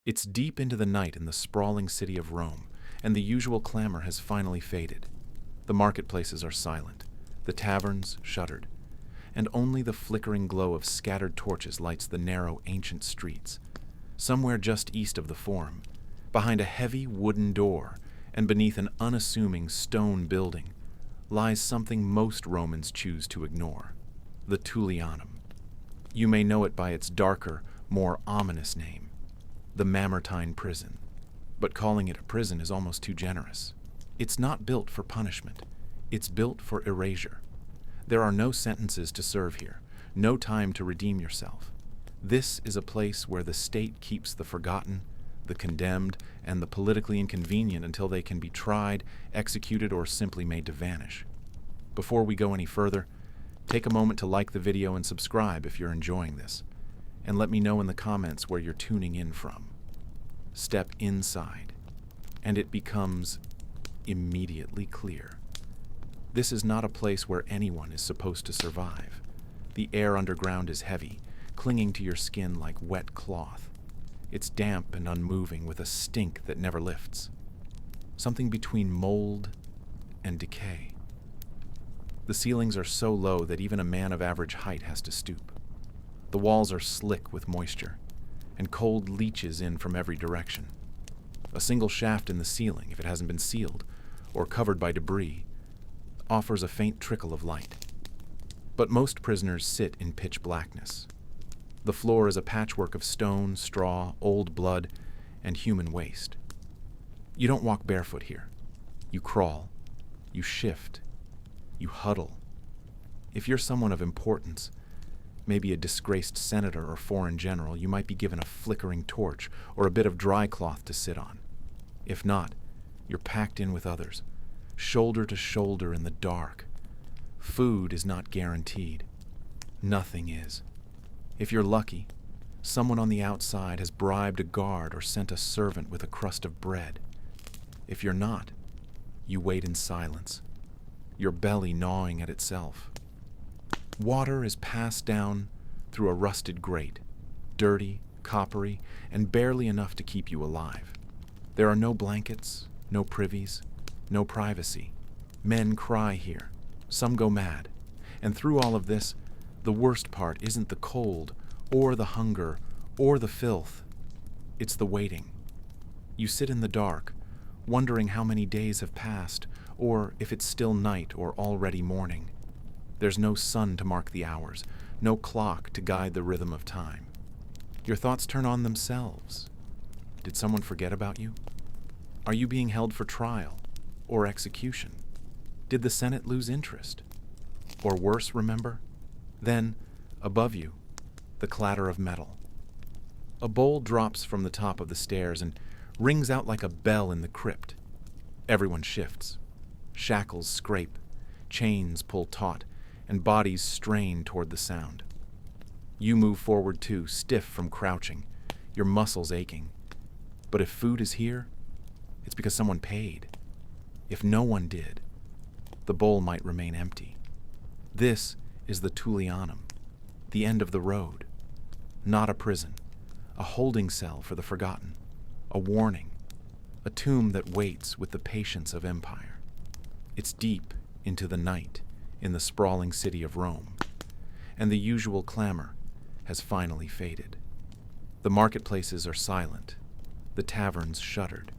It's deep into the night in the sprawling city of Rome, and the usual clamor has finally faded. The marketplaces are silent, the taverns shuttered, and only the flickering glow of scattered torches lights the narrow, ancient streets. Somewhere just east of the Forum, behind a heavy wooden door and beneath an unassuming stone building, lies something most Romans choose to ignore: the Tullianum. You may know it by its darker, more ominous name, the Mamertine prison. But calling it a prison is almost too generous. It's not built for punishment. It's built for erasure. There are no sentences to serve here, no time to redeem yourself. This is a place where the state keeps the forgotten, the condemned, and the politically inconvenient until they can be tried, executed, or simply made to vanish. Before we go any further, take a moment to like the video and subscribe if you're enjoying this, and let me know in the comments where you're tuning in from. Step inside, and it becomes immediately clear. This is not a place where anyone is supposed to survive. The air underground is heavy, clinging to your skin like wet cloth. It's damp and unmoving with a stink that never lifts. Something between mold and decay. The ceilings are so low that even a man of average height has to stoop. The walls are slick with moisture, and cold leaches in from every direction. A single shaft in the ceiling, if it hasn't been sealed or covered by debris, offers a faint trickle of light. But most prisoners sit in pitch blackness. The floor is a patchwork of stone, straw, old blood, and human waste. You don't walk barefoot here. You crawl. You shift. You huddle. If you're someone of importance, maybe a disgraced senator or foreign general, you might be given a flickering torch or a bit of dry cloth to sit on. If not, you're packed in with others, shoulder to shoulder in the dark. Food is not guaranteed. Nothing is. If you're lucky, someone on the outside has bribed a guard or sent a servant with a crust of bread. If you're not, you wait in silence, your belly gnawing at itself. Water is passed down through a rusted grate, dirty, coppery, and barely enough to keep you alive. There are no blankets, no privies, no privacy. Men cry here. Some go mad. And through all of this, the worst part isn't the cold, or the hunger, or the filth. It's the waiting. You sit in the dark, wondering how many days have passed, or if it's still night or already morning. There's no sun to mark the hours, no clock to guide the rhythm of time. Your thoughts turn on themselves. Did someone forget about you? Are you being held for trial or execution? Did the Senate lose interest? Or worse, remember? Then, above you, the clatter of metal. A bowl drops from the top of the stairs and rings out like a bell in the crypt. Everyone shifts. Shackles scrape, chains pull taut, and bodies strain toward the sound. You move forward too, stiff from crouching, your muscles aching. But if food is here, it's because someone paid. If no one did, the bowl might remain empty. This is the Tullianum, the end of the road. Not a prison, a holding cell for the forgotten, a warning, a tomb that waits with the patience of empire. It's deep into the night in the sprawling city of Rome, and the usual clamor has finally faded. The marketplaces are silent, the taverns shuttered,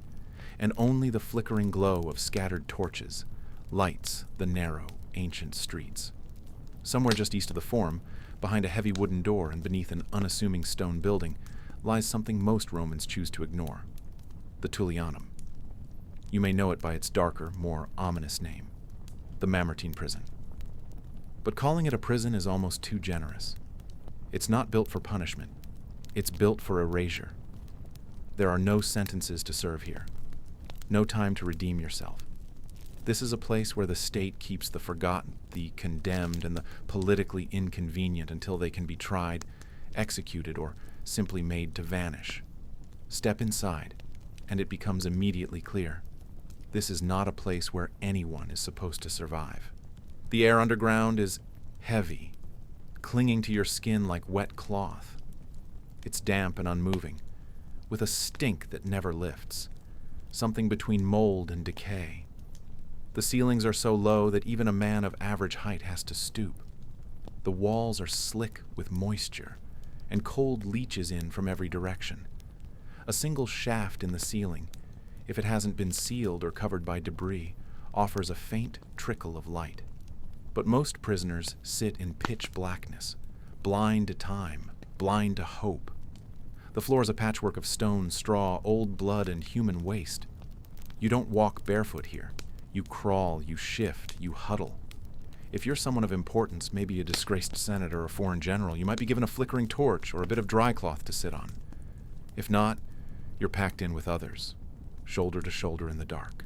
and only the flickering glow of scattered torches lights the narrow, ancient streets. Somewhere just east of the Forum, behind a heavy wooden door and beneath an unassuming stone building, lies something most Romans choose to ignore: the Tullianum. You may know it by its darker, more ominous name, the Mamertine prison. But calling it a prison is almost too generous. It's not built for punishment. It's built for erasure. There are no sentences to serve here, no time to redeem yourself. This is a place where the state keeps the forgotten, the condemned, and the politically inconvenient until they can be tried, executed, or simply made to vanish. Step inside, and it becomes immediately clear. This is not a place where anyone is supposed to survive. The air underground is heavy, clinging to your skin like wet cloth. It's damp and unmoving, with a stink that never lifts, something between mold and decay. The ceilings are so low that even a man of average height has to stoop. The walls are slick with moisture, and cold leaches in from every direction. A single shaft in the ceiling, if it hasn't been sealed or covered by debris, offers a faint trickle of light. But most prisoners sit in pitch blackness, blind to time, blind to hope. The floor is a patchwork of stone, straw, old blood, and human waste. You don't walk barefoot here. You crawl, you shift, you huddle. If you're someone of importance, maybe a disgraced senator or foreign general, you might be given a flickering torch or a bit of dry cloth to sit on. If not, you're packed in with others, shoulder to shoulder in the dark.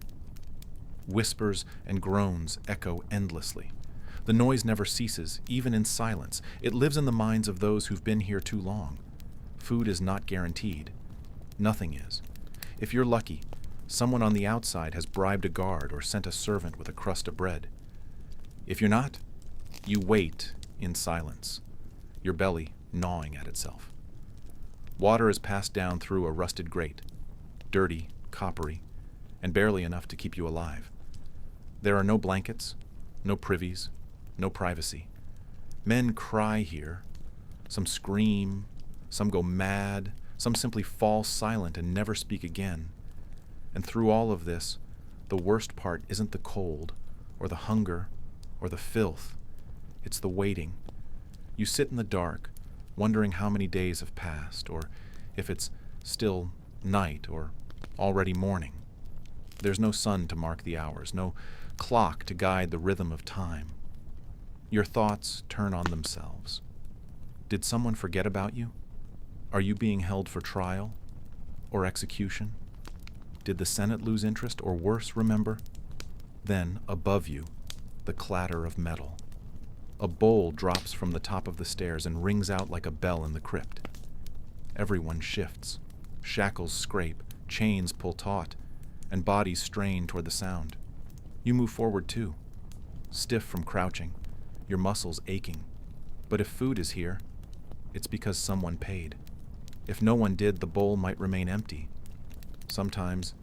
Whispers and groans echo endlessly. The noise never ceases, even in silence. It lives in the minds of those who've been here too long. Food is not guaranteed. Nothing is. If you're lucky, someone on the outside has bribed a guard or sent a servant with a crust of bread. If you're not, you wait in silence, your belly gnawing at itself. Water is passed down through a rusted grate, dirty, coppery, and barely enough to keep you alive. There are no blankets, no privies, no privacy. Men cry here. Some scream, some go mad, some simply fall silent and never speak again. And through all of this, the worst part isn't the cold, or the hunger, or the filth. It's the waiting. You sit in the dark, wondering how many days have passed, or if it's still night or already morning. There's no sun to mark the hours, no clock to guide the rhythm of time. Your thoughts turn on themselves. Did someone forget about you? Are you being held for trial or execution? Did the Senate lose interest, or worse, remember? Then, above you, the clatter of metal. A bowl drops from the top of the stairs and rings out like a bell in the crypt. Everyone shifts. Shackles scrape, chains pull taut, and bodies strain toward the sound. You move forward too, stiff from crouching, your muscles aching. But if food is here, it's because someone paid. If no one did, the bowl might remain empty. Sometimes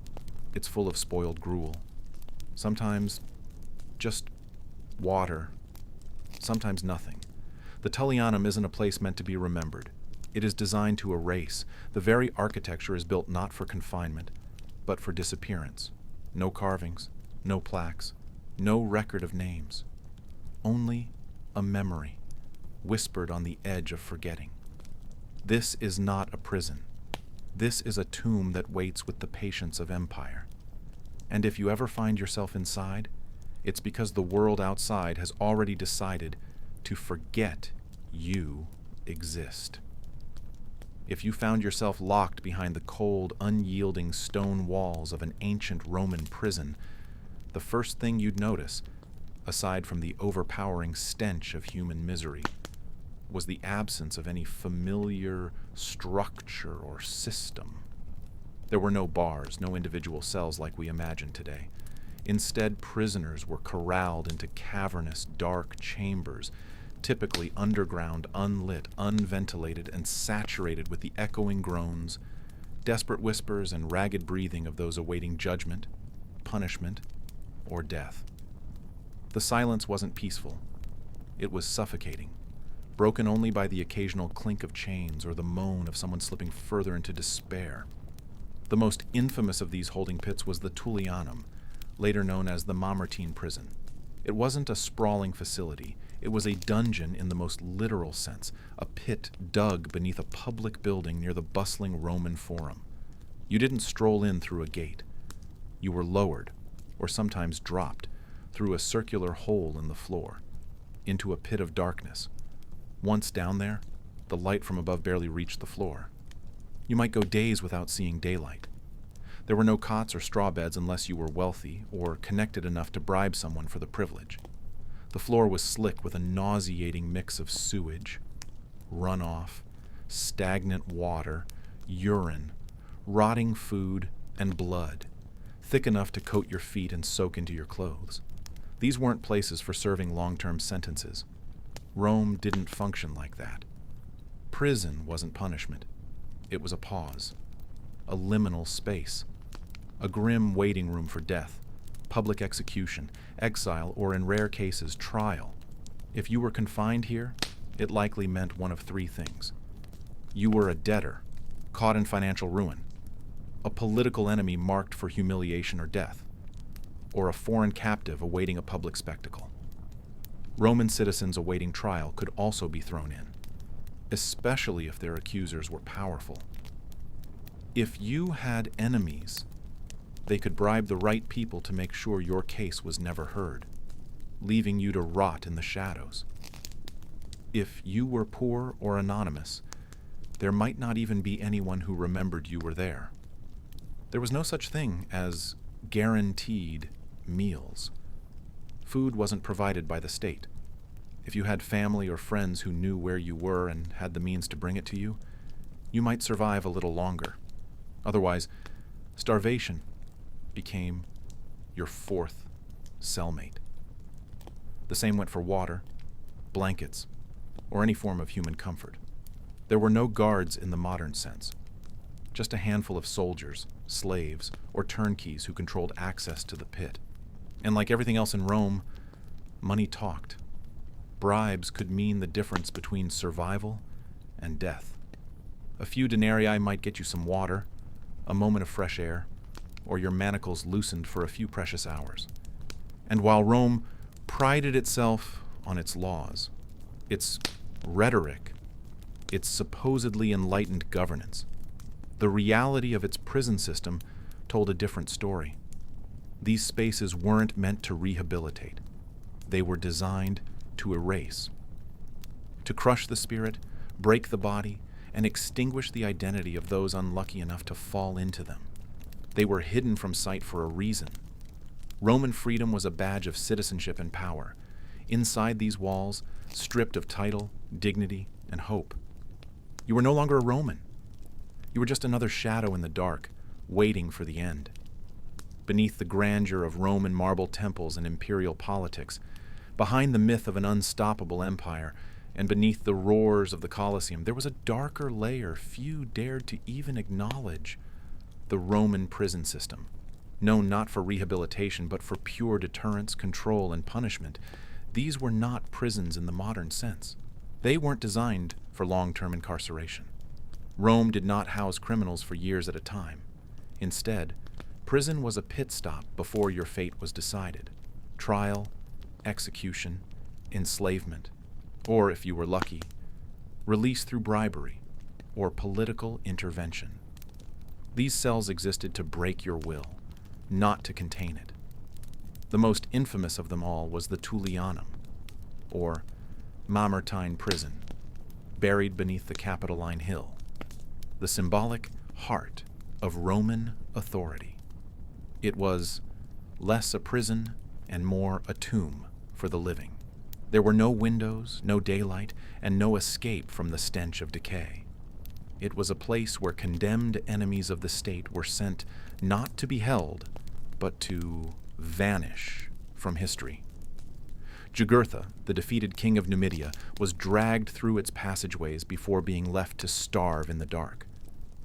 it's full of spoiled gruel. Sometimes just water. Sometimes nothing. The Tullianum isn't a place meant to be remembered. It is designed to erase. The very architecture is built not for confinement, but for disappearance. No carvings, no plaques, no record of names. Only a memory, whispered on the edge of forgetting. This is not a prison. This is a tomb that waits with the patience of empire. And if you ever find yourself inside, it's because the world outside has already decided to forget you exist. If you found yourself locked behind the cold, unyielding stone walls of an ancient Roman prison, the first thing you'd notice, aside from the overpowering stench of human misery, was the absence of any familiar structure or system. There were no bars, no individual cells like we imagine today. Instead, prisoners were corralled into cavernous, dark chambers, typically underground, unlit, unventilated, and saturated with the echoing groans, desperate whispers, and ragged breathing of those awaiting judgment, punishment, or death. The silence wasn't peaceful. It was suffocating, broken only by the occasional clink of chains or the moan of someone slipping further into despair. The most infamous of these holding pits was the Tullianum, later known as the Mamertine prison. It wasn't a sprawling facility. It was a dungeon in the most literal sense, a pit dug beneath a public building near the bustling Roman Forum. You didn't stroll in through a gate. You were lowered, or sometimes dropped, through a circular hole in the floor, into a pit of darkness. Once down there, the light from above barely reached the floor. You might go days without seeing daylight. There were no cots or straw beds unless you were wealthy or connected enough to bribe someone for the privilege. The floor was slick with a nauseating mix of sewage, runoff, stagnant water, urine, rotting food, and blood, thick enough to coat your feet and soak into your clothes. These weren't places for serving long-term sentences. Rome didn't function like that. Prison wasn't punishment. It was a pause. a liminal space, a grim waiting room for death, public execution, exile, or in rare cases, trial. If you were confined here, it likely meant one of three things. You were a debtor, caught in financial ruin, a political enemy marked for humiliation or death, or a foreign captive awaiting a public spectacle. Roman citizens awaiting trial could also be thrown in, especially if their accusers were powerful. If you had enemies, they could bribe the right people to make sure your case was never heard, leaving you to rot in the shadows. If you were poor or anonymous, there might not even be anyone who remembered you were there. There was no such thing as guaranteed meals. Food wasn't provided by the state. If you had family or friends who knew where you were and had the means to bring it to you, you might survive a little longer. Otherwise, starvation became your fourth cellmate. The same went for water, blankets, or any form of human comfort. There were no guards in the modern sense, just a handful of soldiers, slaves, or turnkeys who controlled access to the pit. And like everything else in Rome, money talked. Bribes could mean the difference between survival and death. A few denarii might get you some water, a moment of fresh air, or your manacles loosened for a few precious hours. And while Rome prided itself on its laws, its rhetoric, its supposedly enlightened governance, the reality of its prison system told a different story. These spaces weren't meant to rehabilitate. They were designed to erase, to crush the spirit, break the body, and extinguish the identity of those unlucky enough to fall into them. They were hidden from sight for a reason. Roman freedom was a badge of citizenship and power. Inside these walls, stripped of title, dignity, and hope, you were no longer a Roman. You were just another shadow in the dark, waiting for the end. Beneath the grandeur of Roman marble temples and imperial politics, behind the myth of an unstoppable empire, and beneath the roars of the Colosseum, there was a darker layer few dared to even acknowledge: the Roman prison system, known not for rehabilitation but for pure deterrence, control, and punishment. These were not prisons in the modern sense. They weren't designed for long-term incarceration. Rome did not house criminals for years at a time. Instead, prison was a pit stop before your fate was decided. Trial, execution, enslavement, or, if you were lucky, release through bribery or political intervention. These cells existed to break your will, not to contain it. The most infamous of them all was the Tullianum, or Mamertine prison, buried beneath the Capitoline Hill, the symbolic heart of Roman authority. It was less a prison and more a tomb for the living. There were no windows, no daylight, and no escape from the stench of decay. It was a place where condemned enemies of the state were sent not to be held, but to vanish from history. Jugurtha, the defeated king of Numidia, was dragged through its passageways before being left to starve in the dark.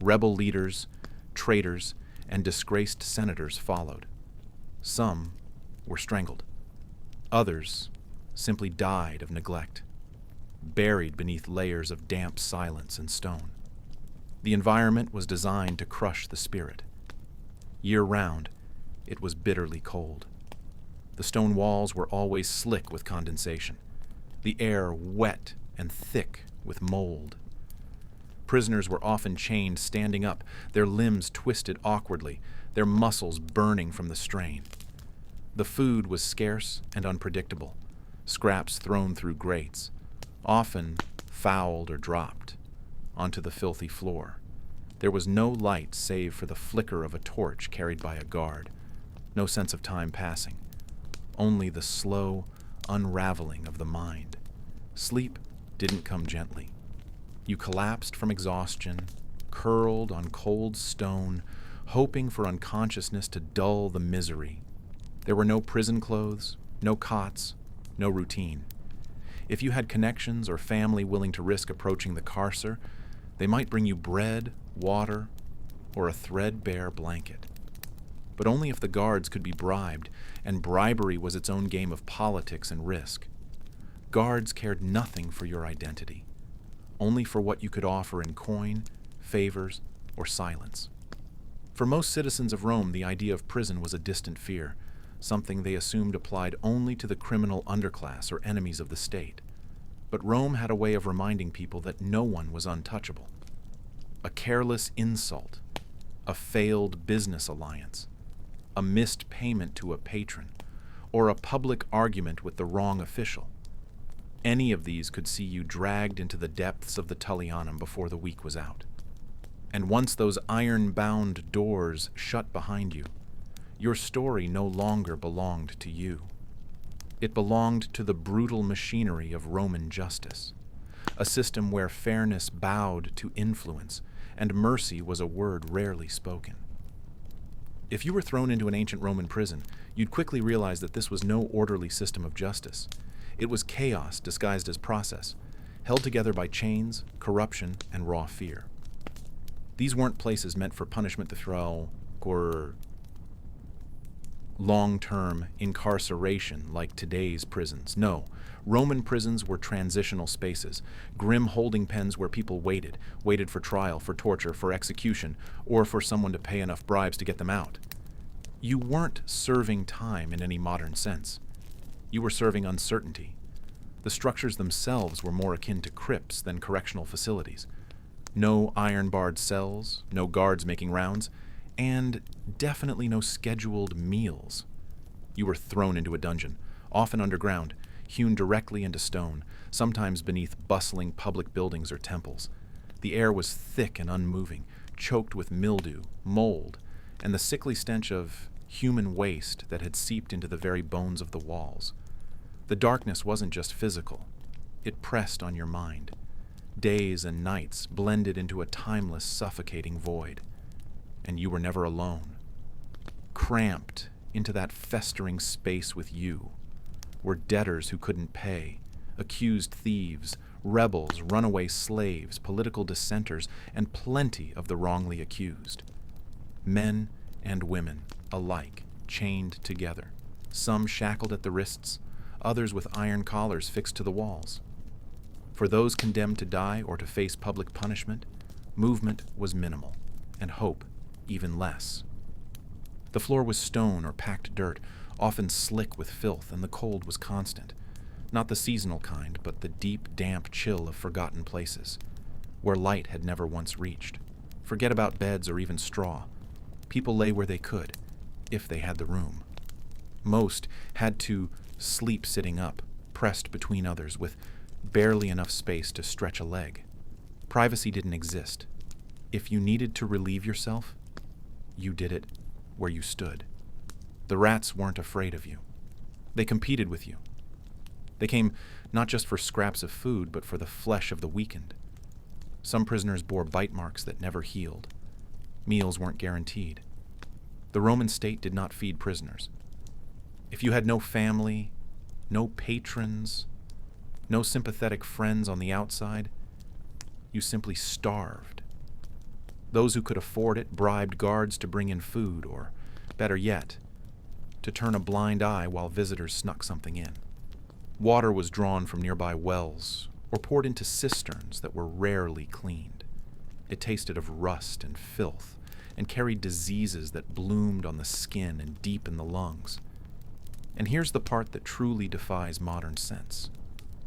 Rebel leaders, traitors, and disgraced senators followed. Some were strangled. Others simply died of neglect, buried beneath layers of damp silence and stone. The environment was designed to crush the spirit. Year-round, it was bitterly cold. The stone walls were always slick with condensation, the air wet and thick with mold. Prisoners were often chained standing up, their limbs twisted awkwardly, their muscles burning from the strain. The food was scarce and unpredictable, scraps thrown through grates, often fouled or dropped onto the filthy floor. There was no light save for the flicker of a torch carried by a guard, no sense of time passing, only the slow unraveling of the mind. Sleep didn't come gently. You collapsed from exhaustion, curled on cold stone, hoping for unconsciousness to dull the misery. There were no prison clothes, no cots, no routine. If you had connections or family willing to risk approaching the carcer, they might bring you bread, water, or a threadbare blanket. But only if the guards could be bribed, and bribery was its own game of politics and risk. Guards cared nothing for your identity, only for what you could offer in coin, favors, or silence. For most citizens of Rome, the idea of prison was a distant fear, something they assumed applied only to the criminal underclass or enemies of the state. But Rome had a way of reminding people that no one was untouchable. A careless insult, a failed business alliance, a missed payment to a patron, or a public argument with the wrong official. Any of these could see you dragged into the depths of the Tullianum before the week was out. And once those iron-bound doors shut behind you, your story no longer belonged to you. It belonged to the brutal machinery of Roman justice, a system where fairness bowed to influence and mercy was a word rarely spoken. If you were thrown into an ancient Roman prison, you'd quickly realize that this was no orderly system of justice. It was chaos disguised as process, held together by chains, corruption, and raw fear. These weren't places meant for punishment or long-term incarceration like today's prisons. No, Roman prisons were transitional spaces, grim holding pens where people waited for trial, for torture, for execution, or for someone to pay enough bribes to get them out. You weren't serving time in any modern sense. You were serving uncertainty. The structures themselves were more akin to crypts than correctional facilities. No iron-barred cells, no guards making rounds, and definitely no scheduled meals. You were thrown into a dungeon, often underground, hewn directly into stone, sometimes beneath bustling public buildings or temples. The air was thick and unmoving, choked with mildew, mold, and the sickly stench of human waste that had seeped into the very bones of the walls. The darkness wasn't just physical. It pressed on your mind. Days and nights blended into a timeless, suffocating void. And you were never alone. Cramped into that festering space with you were debtors who couldn't pay, accused thieves, rebels, runaway slaves, political dissenters, and plenty of the wrongly accused. Men and women alike chained together, some shackled at the wrists, others with iron collars fixed to the walls. For those condemned to die or to face public punishment, movement was minimal, and hope even less. The floor was stone or packed dirt, often slick with filth, and the cold was constant. Not the seasonal kind, but the deep, damp chill of forgotten places, where light had never once reached. Forget about beds or even straw. People lay where they could, if they had the room. Most had to sleep sitting up, pressed between others, with barely enough space to stretch a leg. Privacy didn't exist. If you needed to relieve yourself, you did it where you stood. The rats weren't afraid of you. They competed with you. They came not just for scraps of food, but for the flesh of the weakened. Some prisoners bore bite marks that never healed. Meals weren't guaranteed. The Roman state did not feed prisoners. If you had no family, no patrons, no sympathetic friends on the outside, you simply starved. Those who could afford it bribed guards to bring in food, or, better yet, to turn a blind eye while visitors snuck something in. Water was drawn from nearby wells, or poured into cisterns that were rarely cleaned. It tasted of rust and filth, and carried diseases that bloomed on the skin and deep in the lungs. And here's the part that truly defies modern sense.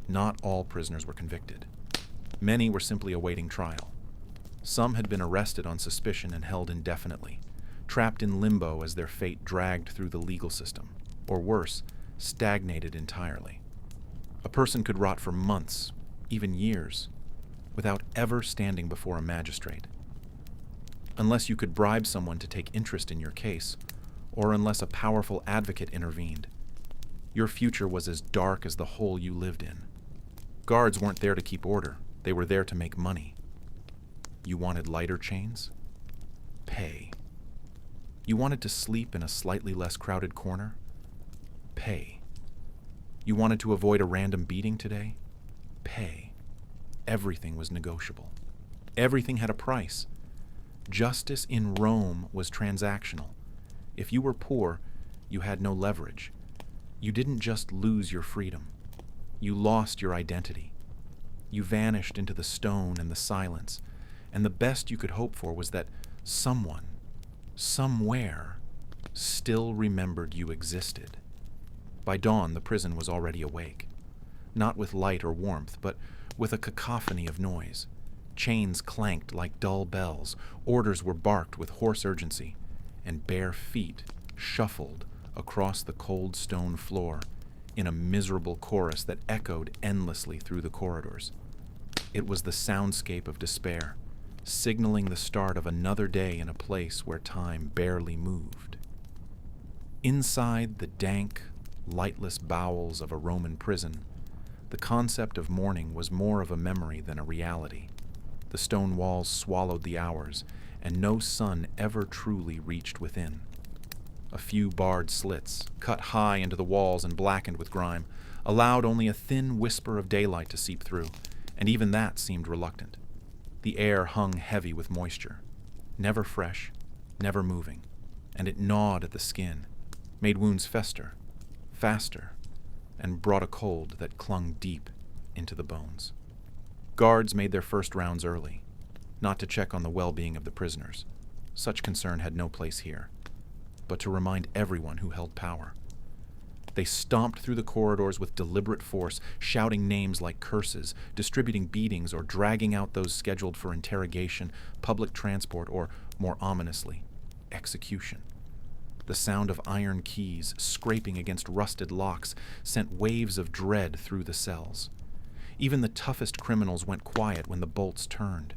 Not all prisoners were convicted. Many were simply awaiting trial. Some had been arrested on suspicion and held indefinitely, trapped in limbo as their fate dragged through the legal system, or worse, stagnated entirely. A person could rot for months, even years, without ever standing before a magistrate. Unless you could bribe someone to take interest in your case, or unless a powerful advocate intervened, your future was as dark as the hole you lived in. Guards weren't there to keep order. They were there to make money. You wanted lighter chains? Pay. You wanted to sleep in a slightly less crowded corner? Pay. You wanted to avoid a random beating today? Pay. Everything was negotiable. Everything had a price. Justice in Rome was transactional. If you were poor, you had no leverage. You didn't just lose your freedom. You lost your identity. You vanished into the stone and the silence, and the best you could hope for was that someone, somewhere, still remembered you existed. By dawn, the prison was already awake. Not with light or warmth, but with a cacophony of noise. Chains clanked like dull bells, orders were barked with hoarse urgency, and bare feet shuffled across the cold stone floor in a miserable chorus that echoed endlessly through the corridors. It was the soundscape of despair, signaling the start of another day in a place where time barely moved. Inside the dank, lightless bowels of a Roman prison, the concept of morning was more of a memory than a reality. The stone walls swallowed the hours, and no sun ever truly reached within. A few barred slits, cut high into the walls and blackened with grime, allowed only a thin whisper of daylight to seep through, and even that seemed reluctant. The air hung heavy with moisture, never fresh, never moving, and it gnawed at the skin, made wounds fester, faster, and brought a cold that clung deep into the bones. Guards made their first rounds early, not to check on the well-being of the prisoners. Such concern had no place here, but to remind everyone who held power. They stomped through the corridors with deliberate force, shouting names like curses, distributing beatings, or dragging out those scheduled for interrogation, public transport, or, more ominously, execution. The sound of iron keys scraping against rusted locks sent waves of dread through the cells. Even the toughest criminals went quiet when the bolts turned.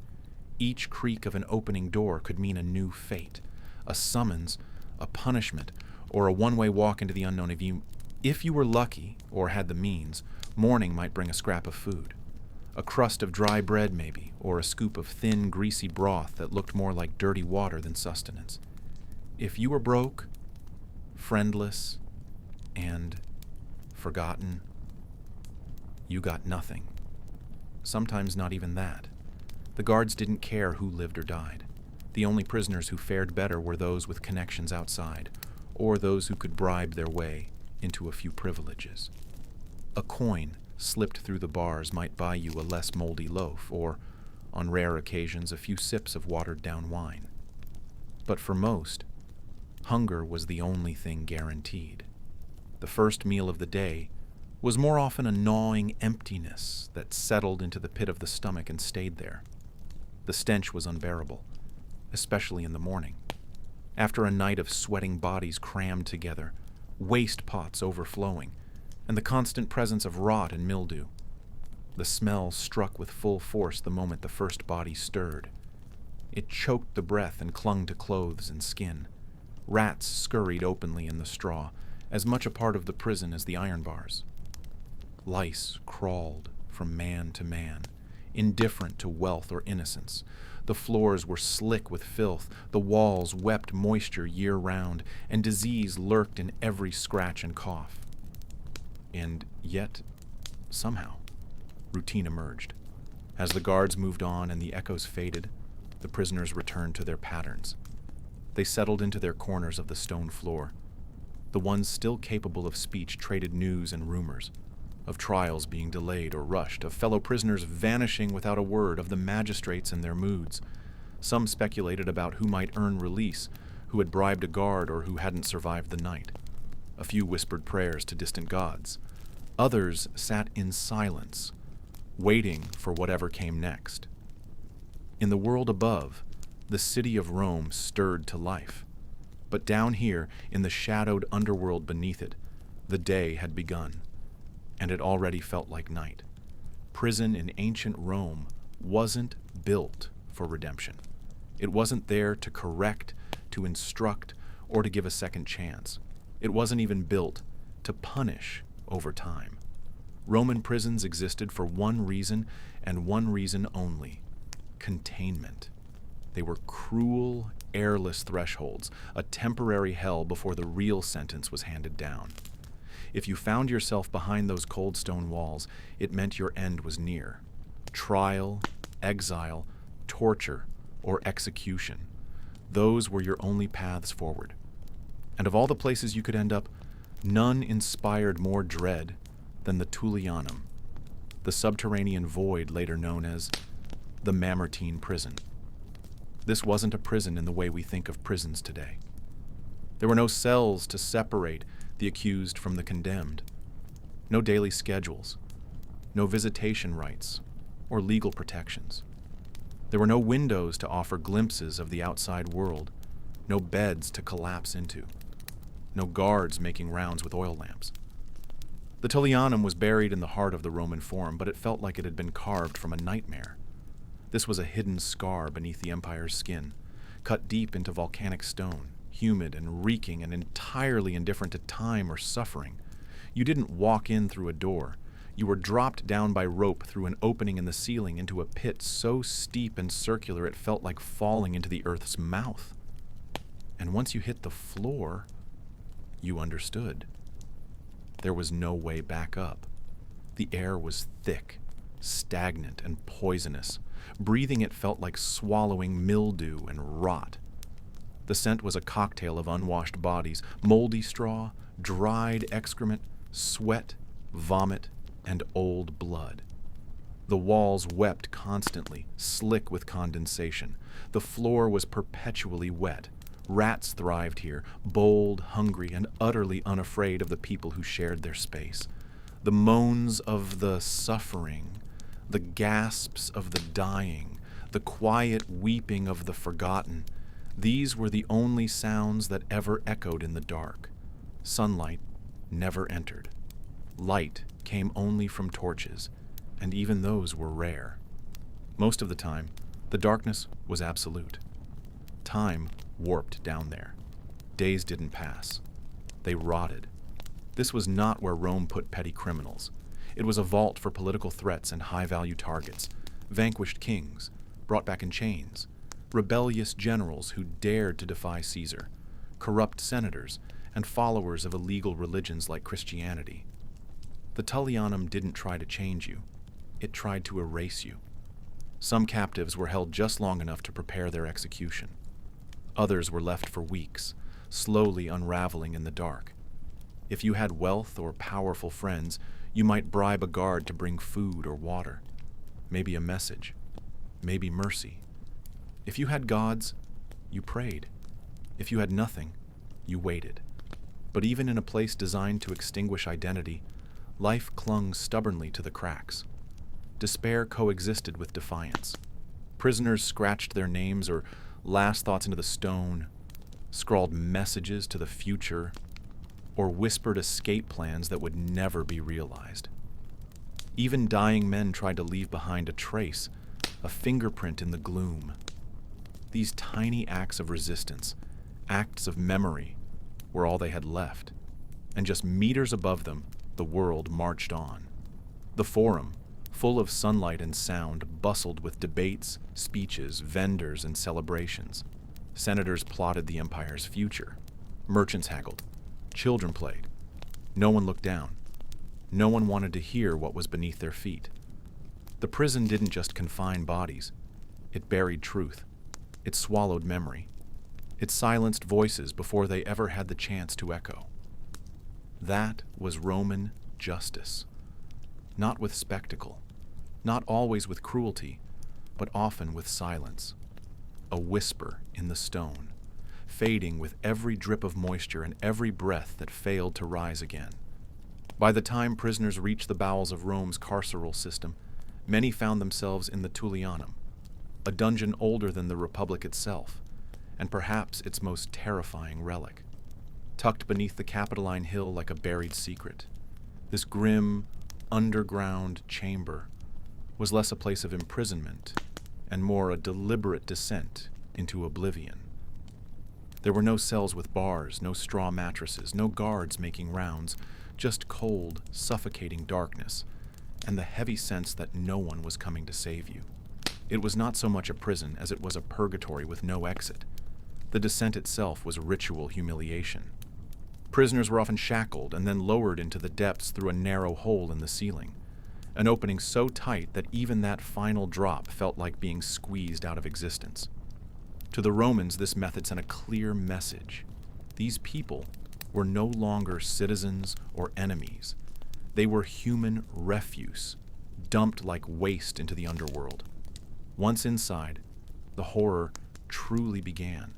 Each creak of an opening door could mean a new fate, a summons, a punishment, or a one-way walk into the unknown. If you were lucky, or had the means, morning might bring a scrap of food. A crust of dry bread, maybe, or a scoop of thin, greasy broth that looked more like dirty water than sustenance. If you were broke, friendless, and forgotten, you got nothing. Sometimes not even that. The guards didn't care who lived or died. The only prisoners who fared better were those with connections outside, or those who could bribe their way into a few privileges. A coin slipped through the bars might buy you a less moldy loaf, or, on rare occasions, a few sips of watered-down wine. But for most, hunger was the only thing guaranteed. The first meal of the day was more often a gnawing emptiness that settled into the pit of the stomach and stayed there. The stench was unbearable, especially in the morning. After a night of sweating bodies crammed together, waste pots overflowing, and the constant presence of rot and mildew, the smell struck with full force the moment the first body stirred. It choked the breath and clung to clothes and skin. Rats scurried openly in the straw, as much a part of the prison as the iron bars. Lice crawled from man to man, indifferent to wealth or innocence. The floors were slick with filth, the walls wept moisture year-round, and disease lurked in every scratch and cough. And yet, somehow, routine emerged. As the guards moved on and the echoes faded, the prisoners returned to their patterns. They settled into their corners of the stone floor. The ones still capable of speech traded news and rumors, of trials being delayed or rushed, of fellow prisoners vanishing without a word, of the magistrates and their moods. Some speculated about who might earn release, who had bribed a guard or who hadn't survived the night. A few whispered prayers to distant gods. Others sat in silence, waiting for whatever came next. In the world above, the city of Rome stirred to life. But down here, in the shadowed underworld beneath it, the day had begun, and it already felt like night. Prison in ancient Rome wasn't built for redemption. It wasn't there to correct, to instruct, or to give a second chance. It wasn't even built to punish over time. Roman prisons existed for one reason and one reason only: containment. They were cruel, airless thresholds, a temporary hell before the real sentence was handed down. If you found yourself behind those cold stone walls, it meant your end was near. Trial, exile, torture, or execution Those were your only paths forward. And of all the places you could end up, none inspired more dread than the Tullianum, the subterranean void later known as the Mamertine prison. This wasn't a prison in the way we think of prisons today. There were no cells to separate the accused from the condemned, no daily schedules, no visitation rights or legal protections. There were no windows to offer glimpses of the outside world, no beds to collapse into, no guards making rounds with oil lamps. The Tullianum was buried in the heart of the Roman Forum, but it felt like it had been carved from a nightmare. This was a hidden scar beneath the empire's skin, cut deep into volcanic stone, humid and reeking and entirely indifferent to time or suffering. You didn't walk in through a door. You were dropped down by rope through an opening in the ceiling into a pit so steep and circular it felt like falling into the earth's mouth. And once you hit the floor, you understood. There was no way back up. The air was thick, stagnant, and poisonous. Breathing it felt like swallowing mildew and rot. The scent was a cocktail of unwashed bodies, moldy straw, dried excrement, sweat, vomit, and old blood. The walls wept constantly, slick with condensation. The floor was perpetually wet. Rats thrived here, bold, hungry, and utterly unafraid of the people who shared their space. The moans of the suffering, the gasps of the dying, the quiet weeping of the forgotten, these were the only sounds that ever echoed in the dark. Sunlight never entered. Light came only from torches, and even those were rare. Most of the time, the darkness was absolute. Time warped down there. Days didn't pass. They rotted. This was not where Rome put petty criminals. It was a vault for political threats and high-value targets, vanquished kings, brought back in chains, rebellious generals who dared to defy Caesar, corrupt senators, and followers of illegal religions like Christianity. The Tullianum didn't try to change you. It tried to erase you. Some captives were held just long enough to prepare their execution. Others were left for weeks, slowly unraveling in the dark. If you had wealth or powerful friends, you might bribe a guard to bring food or water, maybe a message, maybe mercy. If you had gods, you prayed. If you had nothing, you waited. But even in a place designed to extinguish identity, life clung stubbornly to the cracks. Despair coexisted with defiance. Prisoners scratched their names or last thoughts into the stone, scrawled messages to the future, or whispered escape plans that would never be realized. Even dying men tried to leave behind a trace, a fingerprint in the gloom. These tiny acts of resistance, acts of memory, were all they had left, and just meters above them, the world marched on. The Forum, full of sunlight and sound, bustled with debates, speeches, vendors, and celebrations. Senators plotted the empire's future. Merchants haggled. Children played. No one looked down. No one wanted to hear what was beneath their feet. The prison didn't just confine bodies. It buried truth. It swallowed memory. It silenced voices before they ever had the chance to echo. That was Roman justice. Not with spectacle, not always with cruelty, but often with silence. A whisper in the stone, fading with every drip of moisture and every breath that failed to rise again. By the time prisoners reached the bowels of Rome's carceral system, many found themselves in the Tullianum, a dungeon older than the Republic itself, and perhaps its most terrifying relic. Tucked beneath the Capitoline Hill like a buried secret, this grim, underground chamber was less a place of imprisonment and more a deliberate descent into oblivion. There were no cells with bars, no straw mattresses, no guards making rounds, just cold, suffocating darkness, and the heavy sense that no one was coming to save you. It was not so much a prison as it was a purgatory with no exit. The descent itself was ritual humiliation. Prisoners were often shackled and then lowered into the depths through a narrow hole in the ceiling, an opening so tight that even that final drop felt like being squeezed out of existence. To the Romans, this method sent a clear message. These people were no longer citizens or enemies. They were human refuse, dumped like waste into the underworld. Once inside, the horror truly began.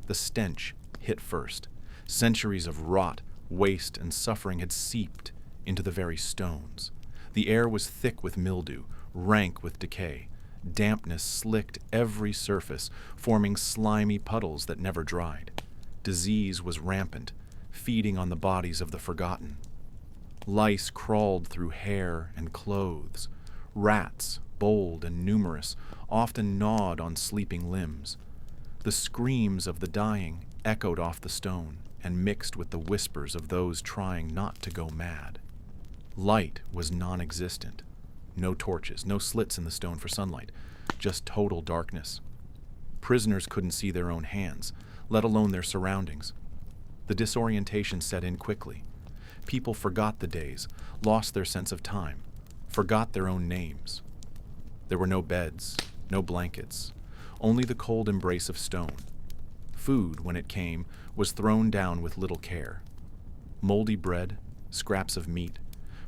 The stench hit first. Centuries of rot, waste, and suffering had seeped into the very stones. The air was thick with mildew, rank with decay. Dampness slicked every surface, forming slimy puddles that never dried. Disease was rampant, feeding on the bodies of the forgotten. Lice crawled through hair and clothes. Rats, bold and numerous, often gnawed on sleeping limbs. The screams of the dying echoed off the stone and mixed with the whispers of those trying not to go mad. Light was non-existent. No torches, no slits in the stone for sunlight, just total darkness. Prisoners couldn't see their own hands, let alone their surroundings. The disorientation set in quickly. People forgot the days, lost their sense of time, forgot their own names. There were no beds, no blankets, only the cold embrace of stone. Food, when it came, was thrown down with little care. Moldy bread, scraps of meat,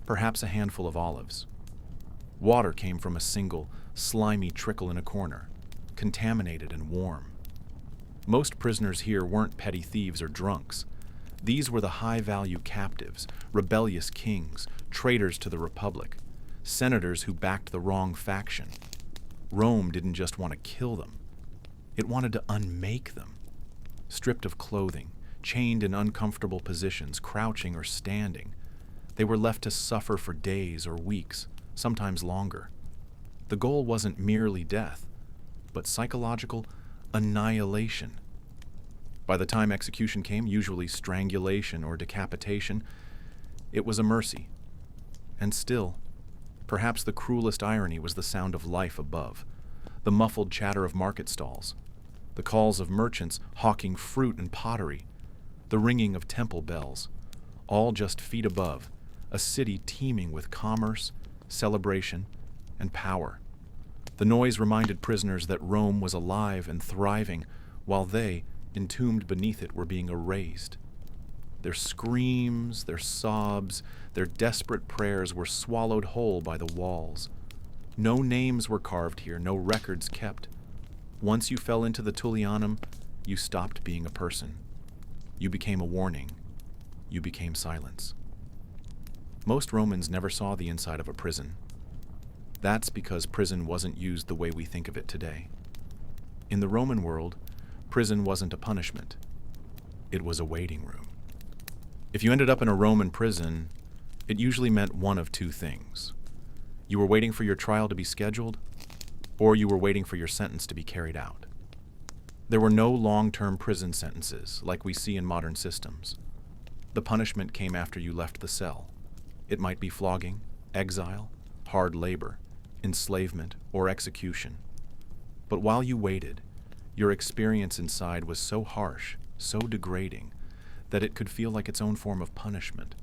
perhaps a handful of olives. Water came from a single, slimy trickle in a corner, contaminated and warm. Most prisoners here weren't petty thieves or drunks. These were the high-value captives, rebellious kings, traitors to the Republic, senators who backed the wrong faction. Rome didn't just want to kill them. It wanted to unmake them. Stripped of clothing, chained in uncomfortable positions, crouching or standing, they were left to suffer for days or weeks, sometimes longer. The goal wasn't merely death, but psychological annihilation. By the time execution came, usually strangulation or decapitation, it was a mercy. And still, perhaps the cruelest irony was the sound of life above, the muffled chatter of market stalls, the calls of merchants hawking fruit and pottery, the ringing of temple bells, all just feet above, a city teeming with commerce, celebration, and power. The noise reminded prisoners that Rome was alive and thriving, while they, entombed beneath it, were being erased. Their screams, their sobs, their desperate prayers were swallowed whole by the walls. No names were carved here, no records kept. Once you fell into the Tullianum, you stopped being a person. You became a warning. You became silence. Most Romans never saw the inside of a prison. That's because prison wasn't used the way we think of it today. In the Roman world, prison wasn't a punishment. It was a waiting room. If you ended up in a Roman prison, it usually meant one of two things. You were waiting for your trial to be scheduled, or you were waiting for your sentence to be carried out. There were no long-term prison sentences like we see in modern systems. The punishment came after you left the cell. It might be flogging, exile, hard labor, enslavement, or execution. But while you waited, your experience inside was so harsh, so degrading, that it could feel like its own form of punishment.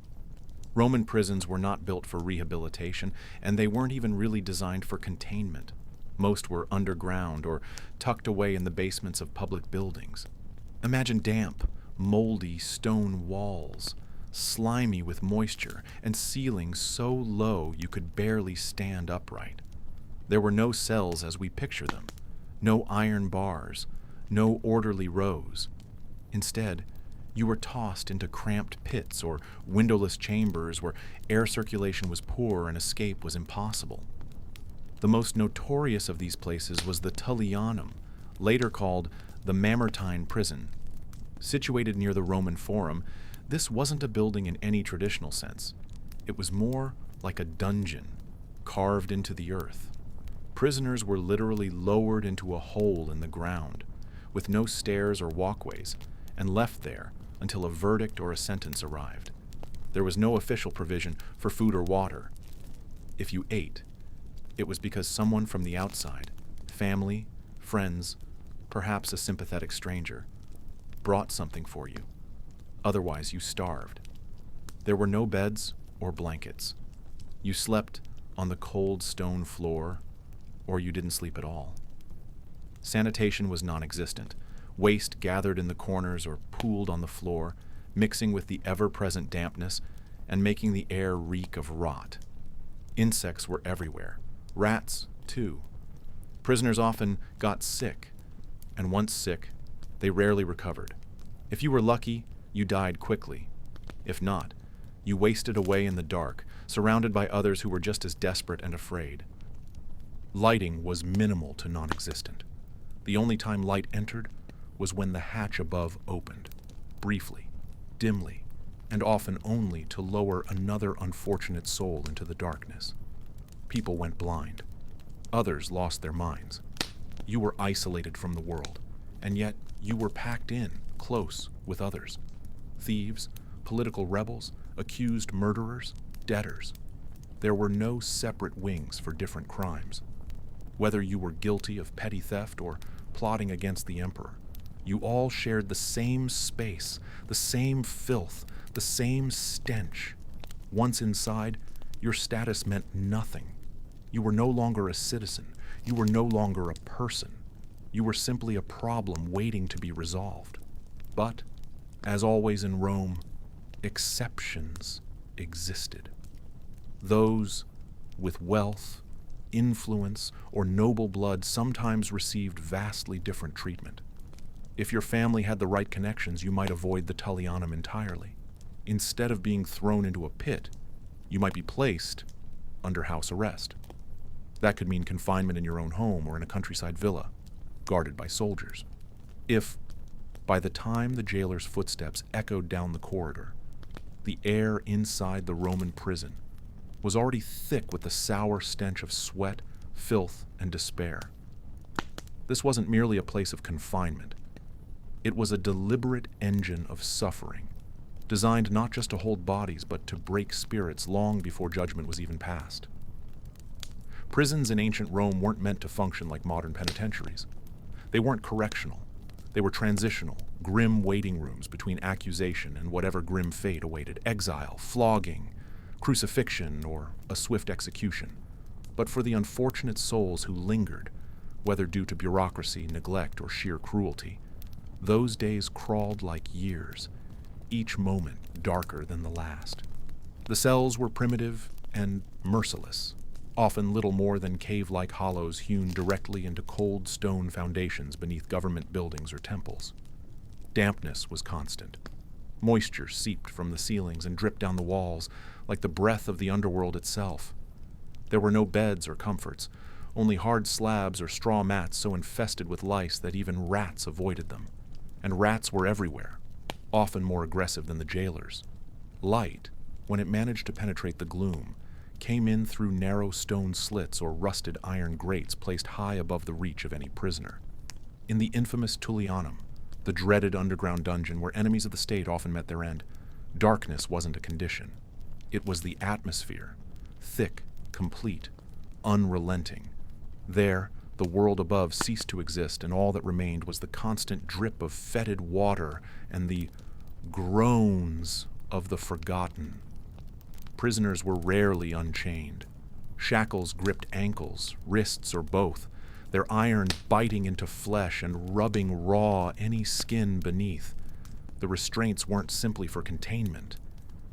Roman prisons were not built for rehabilitation, and they weren't even really designed for containment. Most were underground or tucked away in the basements of public buildings. Imagine damp, moldy stone walls, slimy with moisture, and ceilings so low you could barely stand upright. There were no cells as we picture them, no iron bars, no orderly rows. Instead, you were tossed into cramped pits or windowless chambers where air circulation was poor and escape was impossible. The most notorious of these places was the Tullianum, later called the Mamertine Prison. Situated near the Roman Forum, this wasn't a building in any traditional sense. It was more like a dungeon, carved into the earth. Prisoners were literally lowered into a hole in the ground, with no stairs or walkways, and left there until a verdict or a sentence arrived. There was no official provision for food or water. If you ate, it was because someone from the outside, family, friends, perhaps a sympathetic stranger, brought something for you. Otherwise, you starved. There were no beds or blankets. You slept on the cold stone floor, or you didn't sleep at all. Sanitation was non-existent. waste gathered in the corners or pooled on the floor, mixing with the ever-present dampness and making the air reek of rot. Insects were everywhere, rats too. Prisoners often got sick, and once sick, they rarely recovered. If you were lucky, you died quickly. If not, you wasted away in the dark, surrounded by others who were just as desperate and afraid. Lighting was minimal to non-existent. The only time light entered was when the hatch above opened, briefly, dimly, and often only to lower another unfortunate soul into the darkness. People went blind. Others lost their minds. You were isolated from the world, and yet you were packed in, close, with others. Thieves, political rebels, accused murderers, debtors. There were no separate wings for different crimes. Whether you were guilty of petty theft or plotting against the emperor, you all shared the same space, the same filth, the same stench. Once inside, your status meant nothing. You were no longer a citizen. You were no longer a person. You were simply a problem waiting to be resolved. But, as always in Rome, exceptions existed. Those with wealth, influence, or noble blood sometimes received vastly different treatment. If your family had the right connections, you might avoid the Tullianum entirely. Instead of being thrown into a pit, you might be placed under house arrest. That could mean confinement in your own home or in a countryside villa, guarded by soldiers. If, by the time the jailer's footsteps echoed down the corridor, the air inside the Roman prison was already thick with the sour stench of sweat, filth, and despair. This wasn't merely a place of confinement. It was a deliberate engine of suffering, designed not just to hold bodies, but to break spirits long before judgment was even passed. Prisons in ancient Rome weren't meant to function like modern penitentiaries. They weren't correctional. They were transitional, grim waiting rooms between accusation and whatever grim fate awaited: exile, flogging, crucifixion, or a swift execution. But for the unfortunate souls who lingered, whether due to bureaucracy, neglect, or sheer cruelty, those days crawled like years, each moment darker than the last. The cells were primitive and merciless, often little more than cave-like hollows hewn directly into cold stone foundations beneath government buildings or temples. Dampness was constant. Moisture seeped from the ceilings and dripped down the walls, like the breath of the underworld itself. There were no beds or comforts, only hard slabs or straw mats so infested with lice that even rats avoided them. And rats were everywhere, often more aggressive than the jailers. Light, when it managed to penetrate the gloom, came in through narrow stone slits or rusted iron grates placed high above the reach of any prisoner. In the infamous Tullianum, the dreaded underground dungeon where enemies of the state often met their end, darkness wasn't a condition. It was the atmosphere, thick, complete, unrelenting. There, the world above ceased to exist, and all that remained was the constant drip of fetid water and the groans of the forgotten. Prisoners were rarely unchained. Shackles gripped ankles, wrists, or both, their iron biting into flesh and rubbing raw any skin beneath. The restraints weren't simply for containment.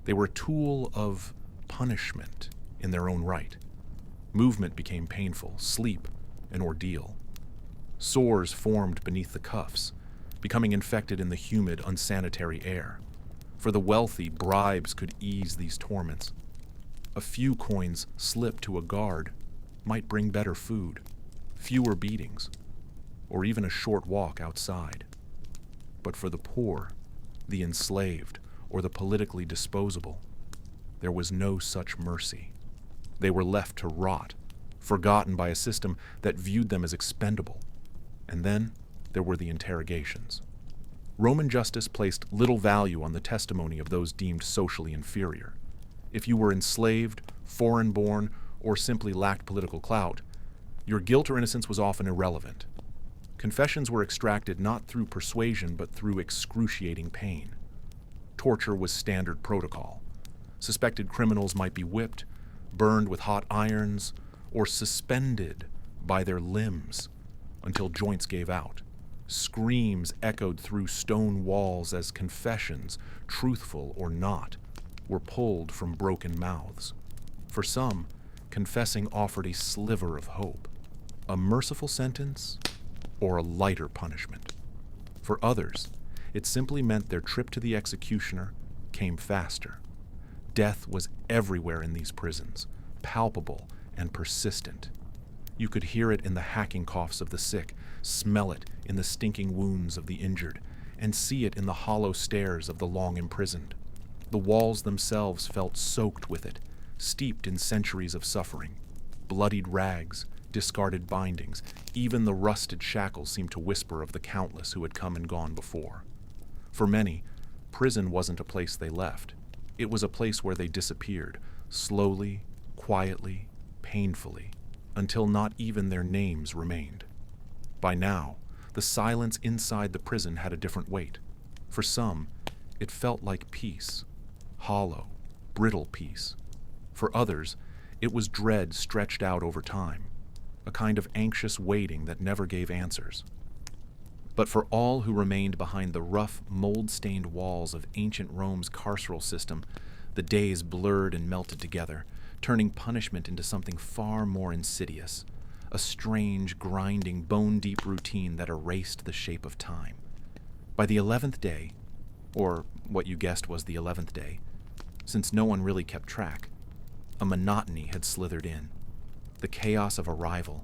They were a tool of punishment in their own right. Movement became painful, sleep an ordeal. Sores formed beneath the cuffs, becoming infected in the humid, unsanitary air. For the wealthy, bribes could ease these torments. A few coins slipped to a guard might bring better food, fewer beatings, or even a short walk outside. But for the poor, the enslaved, or the politically disposable, there was no such mercy. They were left to rot, forgotten by a system that viewed them as expendable. And then there were the interrogations. Roman justice placed little value on the testimony of those deemed socially inferior. If you were enslaved, foreign-born, or simply lacked political clout, your guilt or innocence was often irrelevant. Confessions were extracted not through persuasion but through excruciating pain. Torture was standard protocol. Suspected criminals might be whipped, burned with hot irons, or suspended by their limbs until joints gave out, Screams echoed through stone walls as confessions, truthful or not, were pulled from broken mouths. For some, confessing offered a sliver of hope, a merciful sentence or a lighter punishment. For others, it simply meant their trip to the executioner came faster. Death was everywhere in these prisons, palpable and persistent. You could hear it in the hacking coughs of the sick, smell it in the stinking wounds of the injured, and see it in the hollow stares of the long imprisoned. The walls themselves felt soaked with it, steeped in centuries of suffering. Bloodied rags, discarded bindings, even the rusted shackles seemed to whisper of the countless who had come and gone before. For many, prison wasn't a place they left. It was a place where they disappeared, slowly, quietly, painfully, until not even their names remained. By now, the silence inside the prison had a different weight. For some, it felt like peace, hollow, brittle peace. For others, it was dread stretched out over time, a kind of anxious waiting that never gave answers. But for all who remained behind the rough, mold-stained walls of ancient Rome's carceral system, the days blurred and melted together, turning punishment into something far more insidious, a strange, grinding, bone-deep routine that erased the shape of time. By the 11th day, or what you guessed was the 11th day, since no one really kept track, a monotony had slithered in. The chaos of arrival,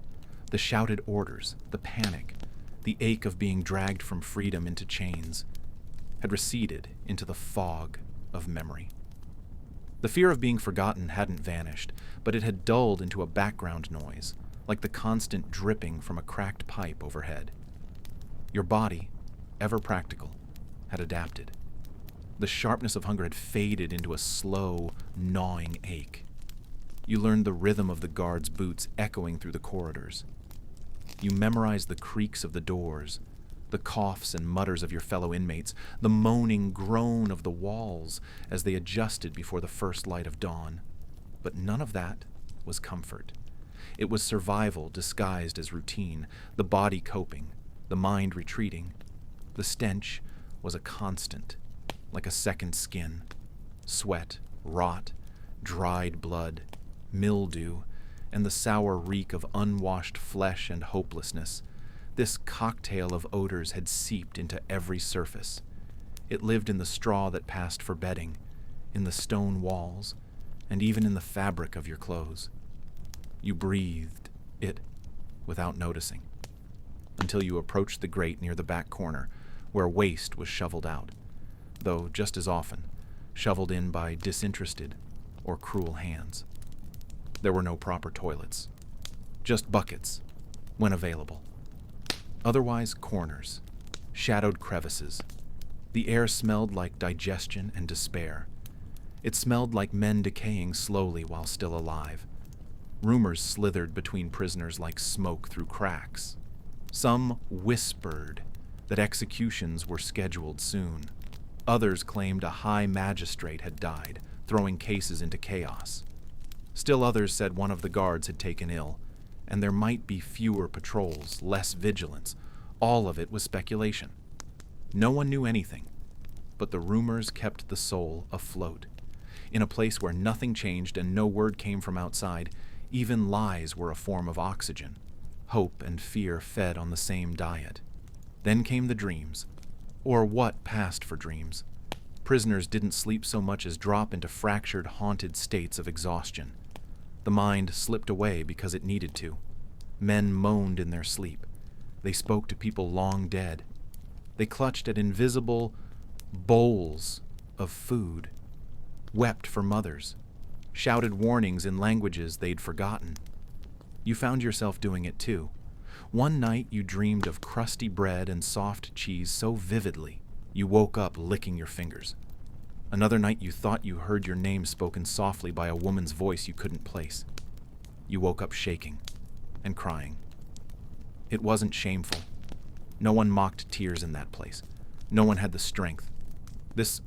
the shouted orders, the panic, the ache of being dragged from freedom into chains, had receded into the fog of memory. The fear of being forgotten hadn't vanished, but it had dulled into a background noise, like the constant dripping from a cracked pipe overhead. Your body, ever practical, had adapted. The sharpness of hunger had faded into a slow, gnawing ache. You learned the rhythm of the guards' boots echoing through the corridors. You memorized the creaks of the doors, the coughs and mutters of your fellow inmates, the moaning groan of the walls as they adjusted before the first light of dawn. But none of that was comfort. It was survival disguised as routine, the body coping, the mind retreating. The stench was a constant, like a second skin. Sweat, rot, dried blood, mildew, and the sour reek of unwashed flesh and hopelessness. This cocktail of odors had seeped into every surface. It lived in the straw that passed for bedding, in the stone walls, and even in the fabric of your clothes. You breathed it without noticing, until you approached the grate near the back corner, where waste was shoveled out, though just as often shoveled in by disinterested or cruel hands. There were no proper toilets, just buckets, when available. Otherwise, corners, shadowed crevices. The air smelled like digestion and despair. It smelled like men decaying slowly while still alive. Rumors slithered between prisoners like smoke through cracks. Some whispered that executions were scheduled soon. Others claimed a high magistrate had died, throwing cases into chaos. Still others said one of the guards had taken ill, and there might be fewer patrols, less vigilance. All of it was speculation. No one knew anything, but the rumors kept the soul afloat. In a place where nothing changed and no word came from outside, even lies were a form of oxygen. Hope and fear fed on the same diet. Then came the dreams, or what passed for dreams. Prisoners didn't sleep so much as drop into fractured, haunted states of exhaustion. The mind slipped away because it needed to. Men moaned in their sleep. They spoke to people long dead. They clutched at invisible bowls of food, wept for mothers, shouted warnings in languages they'd forgotten. You found yourself doing it too. One night you dreamed of crusty bread and soft cheese so vividly you woke up licking your fingers. Another night you thought you heard your name spoken softly by a woman's voice you couldn't place. You woke up shaking and crying. It wasn't shameful. No one mocked tears in that place. No one had the strength. This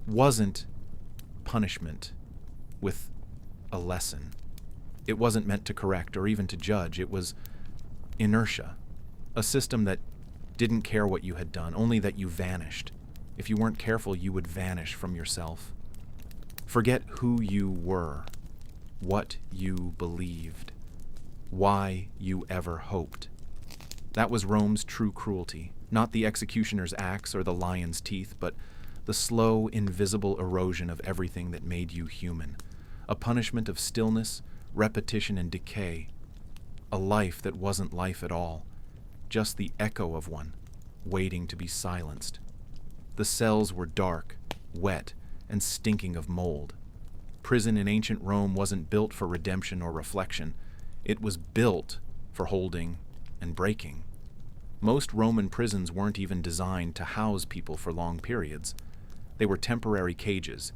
wasn't punishment with a lesson. It wasn't meant to correct or even to judge. It was inertia, a system that didn't care what you had done, only that you vanished. If you weren't careful, you would vanish from yourself. Forget who you were, what you believed, why you ever hoped. That was Rome's true cruelty, not the executioner's axe or the lion's teeth, but the slow, invisible erosion of everything that made you human, a punishment of stillness, repetition, and decay, a life that wasn't life at all, just the echo of one, waiting to be silenced. The cells were dark, wet, and stinking of mold. Prison in ancient Rome wasn't built for redemption or reflection. It was built for holding and breaking. Most Roman prisons weren't even designed to house people for long periods. They were temporary cages,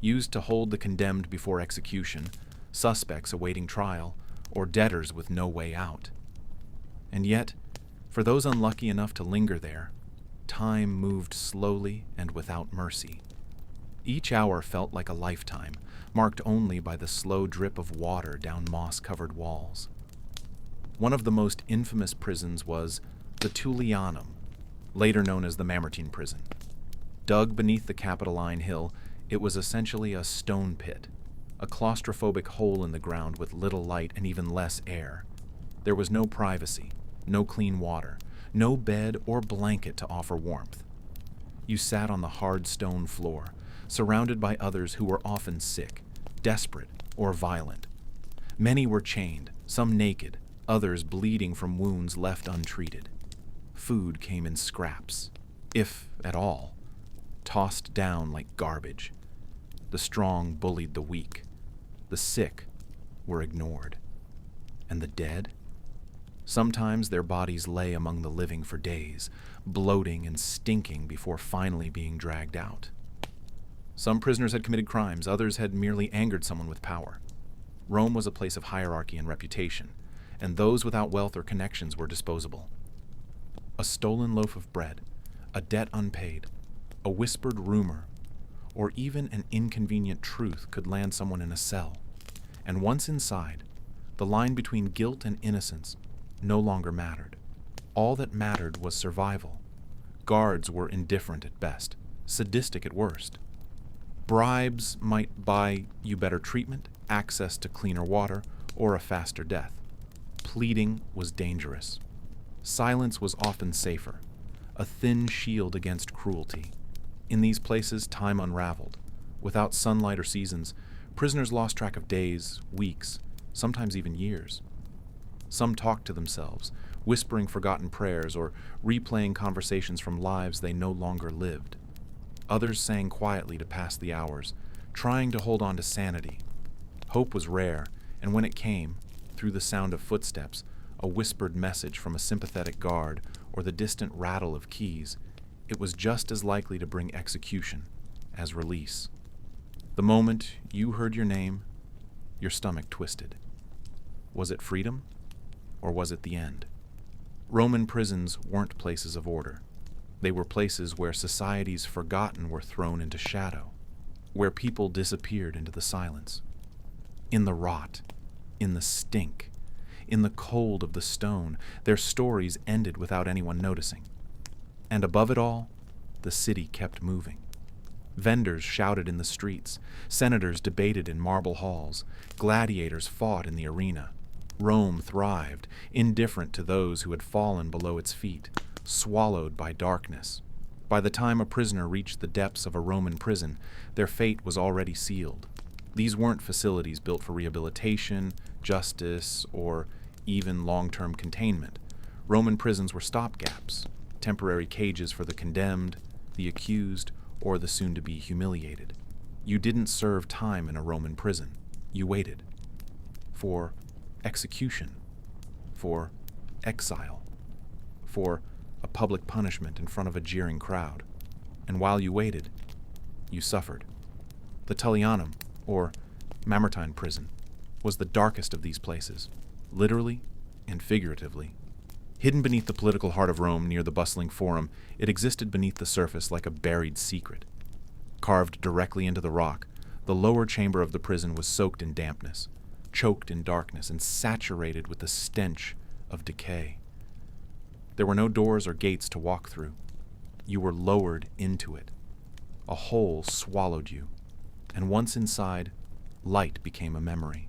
used to hold the condemned before execution, suspects awaiting trial, or debtors with no way out. And yet, for those unlucky enough to linger there, time moved slowly and without mercy. Each hour felt like a lifetime, marked only by the slow drip of water down moss-covered walls. One of the most infamous prisons was the Tullianum, later known as the Mamertine prison. Dug beneath the Capitoline Hill, it was essentially a stone pit, a claustrophobic hole in the ground with little light and even less air. There was no privacy, no clean water, no bed or blanket to offer warmth. You sat on the hard stone floor, surrounded by others who were often sick, desperate, or violent. Many were chained, some naked, others bleeding from wounds left untreated. Food came in scraps, if at all, tossed down like garbage. The strong bullied the weak. The sick were ignored. And the dead? Sometimes their bodies lay among the living for days, bloating and stinking before finally being dragged out. Some prisoners had committed crimes, others had merely angered someone with power. Rome was a place of hierarchy and reputation, and those without wealth or connections were disposable. A stolen loaf of bread, a debt unpaid, a whispered rumor, or even an inconvenient truth could land someone in a cell. And once inside, the line between guilt and innocence no longer mattered. All that mattered was survival. Guards were indifferent at best, sadistic at worst. Bribes might buy you better treatment, access to cleaner water, or a faster death. Pleading was dangerous. Silence was often safer, a thin shield against cruelty. In these places, time unraveled. Without sunlight or seasons, prisoners lost track of days, weeks, sometimes even years. Some talked to themselves, whispering forgotten prayers or replaying conversations from lives they no longer lived. Others sang quietly to pass the hours, trying to hold on to sanity. Hope was rare, and when it came, through the sound of footsteps, a whispered message from a sympathetic guard, or the distant rattle of keys, it was just as likely to bring execution as release. The moment you heard your name, your stomach twisted. Was it freedom, or was it the end? Roman prisons weren't places of order. They were places where societies forgotten were thrown into shadow, where people disappeared into the silence. In the rot, in the stink, in the cold of the stone, their stories ended without anyone noticing. And above it all, the city kept moving. Vendors shouted in the streets, senators debated in marble halls, gladiators fought in the arena. Rome thrived, indifferent to those who had fallen below its feet, swallowed by darkness. By the time a prisoner reached the depths of a Roman prison, their fate was already sealed. These weren't facilities built for rehabilitation, justice, or even long-term containment. Roman prisons were stopgaps, temporary cages for the condemned, the accused, or the soon-to-be humiliated. You didn't serve time in a Roman prison. You waited for execution, for exile, for a public punishment in front of a jeering crowd. And while you waited, you suffered. The Tullianum, or Mamertine prison, was the darkest of these places, literally and figuratively. Hidden beneath the political heart of Rome near the bustling forum, it existed beneath the surface like a buried secret. Carved directly into the rock, the lower chamber of the prison was soaked in dampness, choked in darkness, and saturated with the stench of decay. There were no doors or gates to walk through. You were lowered into it. A hole swallowed you, and once inside, light became a memory.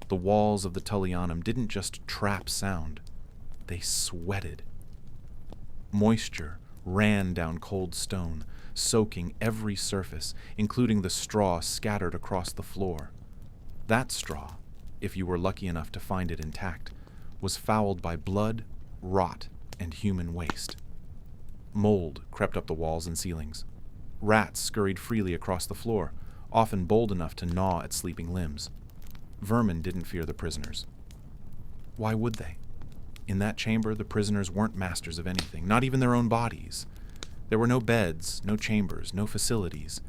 The walls of the Tullianum didn't just trap sound, they sweated. Moisture ran down cold stone, soaking every surface, including the straw scattered across the floor. That straw, if you were lucky enough to find it intact, was fouled by blood, rot, and human waste. Mold crept up the walls and ceilings. Rats scurried freely across the floor, often bold enough to gnaw at sleeping limbs. Vermin didn't fear the prisoners. Why would they? In that chamber, the prisoners weren't masters of anything, not even their own bodies. There were no beds, no chambers, no facilities.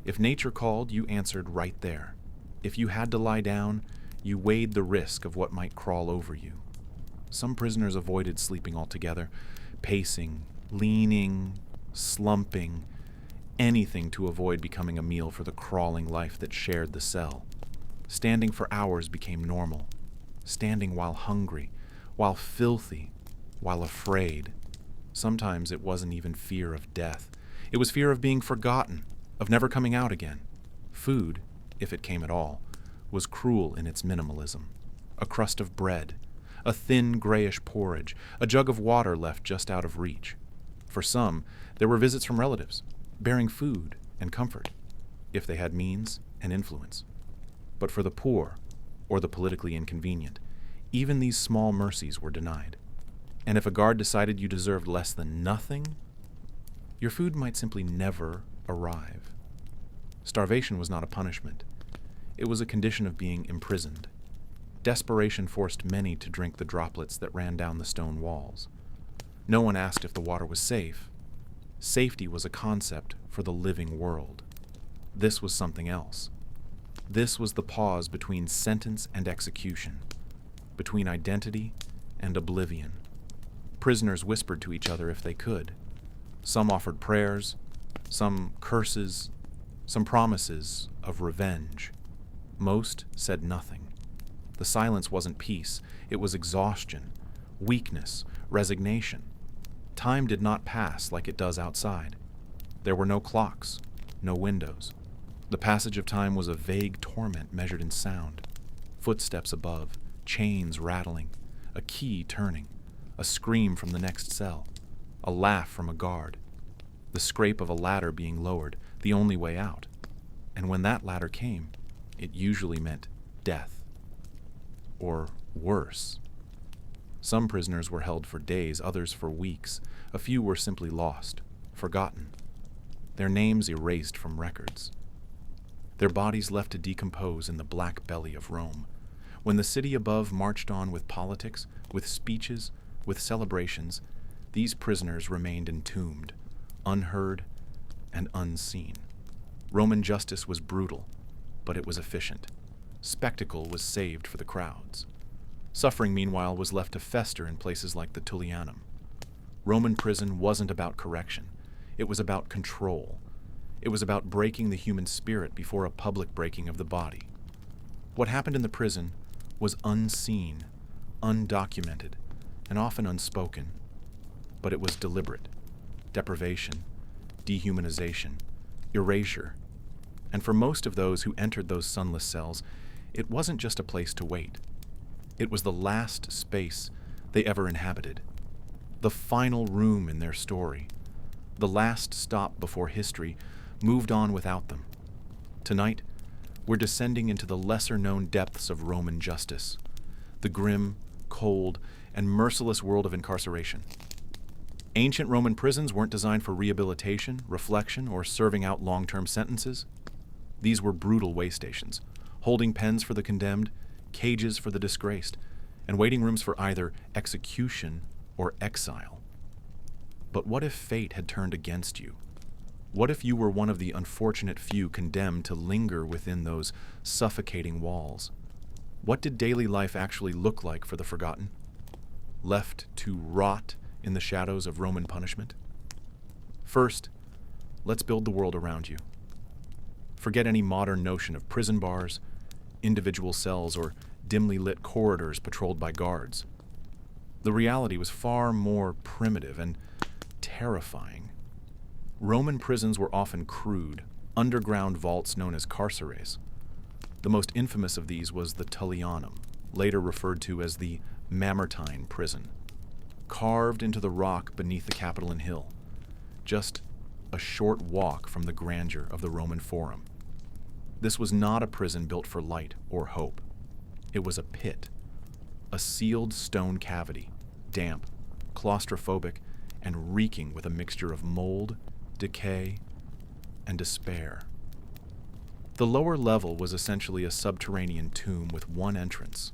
If nature called, you answered right there. If you had to lie down, you weighed the risk of what might crawl over you. Some prisoners avoided sleeping altogether, pacing, leaning, slumping, anything to avoid becoming a meal for the crawling life that shared the cell. Standing for hours became normal. Standing while hungry, while filthy, while afraid. Sometimes it wasn't even fear of death. It was fear of being forgotten, of never coming out again. Food, if it came at all, was cruel in its minimalism. A crust of bread, a thin grayish porridge, a jug of water left just out of reach. For some, there were visits from relatives, bearing food and comfort, if they had means and influence. But for the poor, or the politically inconvenient, even these small mercies were denied. And if a guard decided you deserved less than nothing, your food might simply never arrive. Starvation was not a punishment. It was a condition of being imprisoned. Desperation forced many to drink the droplets that ran down the stone walls. No one asked if the water was safe. Safety was a concept for the living world. This was something else. This was the pause between sentence and execution, between identity and oblivion. Prisoners whispered to each other if they could. Some offered prayers, some curses, some promises of revenge. Most said nothing. The silence wasn't peace, it was exhaustion, weakness, resignation. Time did not pass like it does outside. There were no clocks, no windows. The passage of time was a vague torment measured in sound. Footsteps above, chains rattling, a key turning, a scream from the next cell, a laugh from a guard, the scrape of a ladder being lowered, the only way out. And when that ladder came, it usually meant death. Or worse. Some prisoners were held for days, others for weeks. A few were simply lost, forgotten. Their names erased from records. Their bodies left to decompose in the black belly of Rome. When the city above marched on with politics, with speeches, with celebrations, these prisoners remained entombed, unheard and unseen. Roman justice was brutal, but it was efficient. Spectacle was saved for the crowds. Suffering, meanwhile, was left to fester in places like the Tullianum. Roman prison wasn't about correction. It was about control. It was about breaking the human spirit before a public breaking of the body. What happened in the prison was unseen, undocumented, and often unspoken. But it was deliberate. Deprivation, dehumanization, erasure. And for most of those who entered those sunless cells, it wasn't just a place to wait. It was the last space they ever inhabited, the final room in their story, the last stop before history moved on without them. Tonight, we're descending into the lesser-known depths of Roman justice, the grim, cold, and merciless world of incarceration. Ancient Roman prisons weren't designed for rehabilitation, reflection, or serving out long-term sentences. These were brutal way stations, holding pens for the condemned, cages for the disgraced, and waiting rooms for either execution or exile. But what if fate had turned against you? What if you were one of the unfortunate few condemned to linger within those suffocating walls? What did daily life actually look like for the forgotten? Left to rot in the shadows of Roman punishment? First, let's build the world around you. Forget any modern notion of prison bars, individual cells, or dimly lit corridors patrolled by guards. The reality was far more primitive and terrifying. Roman prisons were often crude, underground vaults known as carceres. The most infamous of these was the Tullianum, later referred to as the Mamertine prison, carved into the rock beneath the Capitoline Hill, just a short walk from the grandeur of the Roman Forum. This was not a prison built for light or hope. It was a pit, a sealed stone cavity, damp, claustrophobic, and reeking with a mixture of mold, decay, and despair. The lower level was essentially a subterranean tomb with one entrance,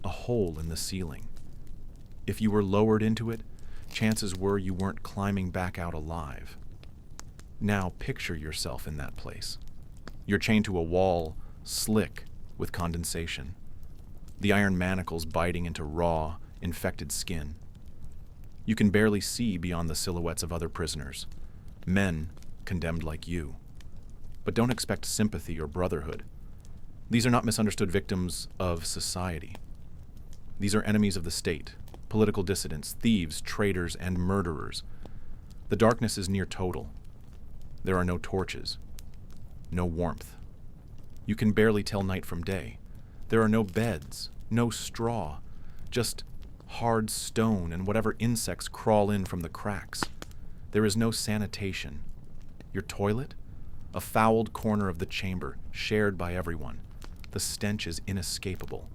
a hole in the ceiling. If you were lowered into it, chances were you weren't climbing back out alive. Now picture yourself in that place. You're chained to a wall, slick with condensation, the iron manacles biting into raw, infected skin. You can barely see beyond the silhouettes of other prisoners, men condemned like you. But don't expect sympathy or brotherhood. These are not misunderstood victims of society. These are enemies of the state, political dissidents, thieves, traitors, and murderers. The darkness is near total. There are no torches, no warmth. You can barely tell night from day. There are no beds, no straw, just hard stone and whatever insects crawl in from the cracks. There is no sanitation. Your toilet? A fouled corner of the chamber, shared by everyone. The stench is inescapable.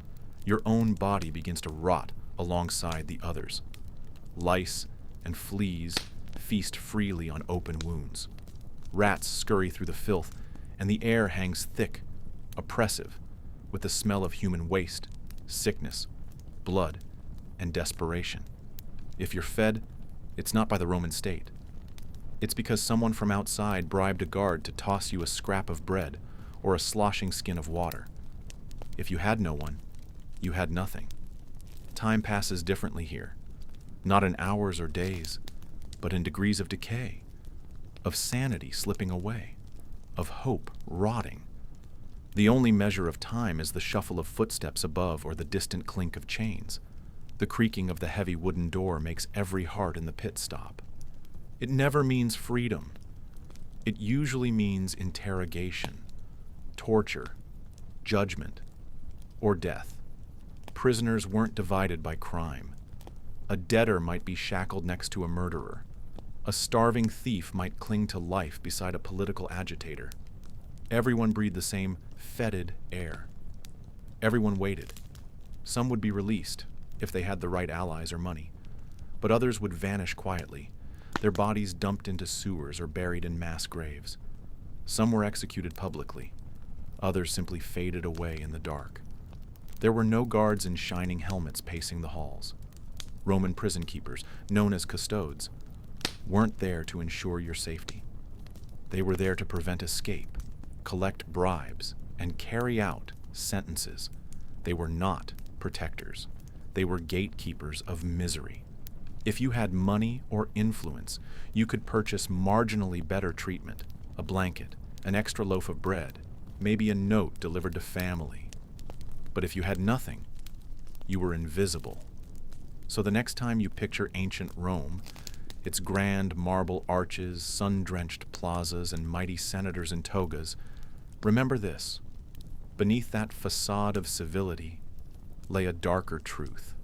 Your own body begins to rot alongside the others. Lice and fleas feast freely on open wounds. Rats scurry through the filth, and the air hangs thick, oppressive, with the smell of human waste, sickness, blood, and desperation. If you're fed, it's not by the Roman state. It's because someone from outside bribed a guard to toss you a scrap of bread or a sloshing skin of water. If you had no one, you had nothing. Time passes differently here, not in hours or days, but in degrees of decay, of sanity slipping away, of hope rotting. The only measure of time is the shuffle of footsteps above or the distant clink of chains. The creaking of the heavy wooden door makes every heart in the pit stop. It never means freedom. It usually means interrogation, torture, judgment, or death. Prisoners weren't divided by crime. A debtor might be shackled next to a murderer. A starving thief might cling to life beside a political agitator. Everyone breathed the same fetid air. Everyone waited. Some would be released, if they had the right allies or money, but others would vanish quietly, their bodies dumped into sewers or buried in mass graves. Some were executed publicly. Others simply faded away in the dark. There were no guards in shining helmets pacing the halls. Roman prison keepers, known as custodes, weren't there to ensure your safety. They were there to prevent escape, collect bribes, and carry out sentences. They were not protectors. They were gatekeepers of misery. If you had money or influence, you could purchase marginally better treatment, a blanket, an extra loaf of bread, maybe a note delivered to family. But if you had nothing, you were invisible. So the next time you picture ancient Rome, its grand marble arches, sun-drenched plazas, and mighty senators in togas, remember this: beneath that facade of civility lay a darker truth.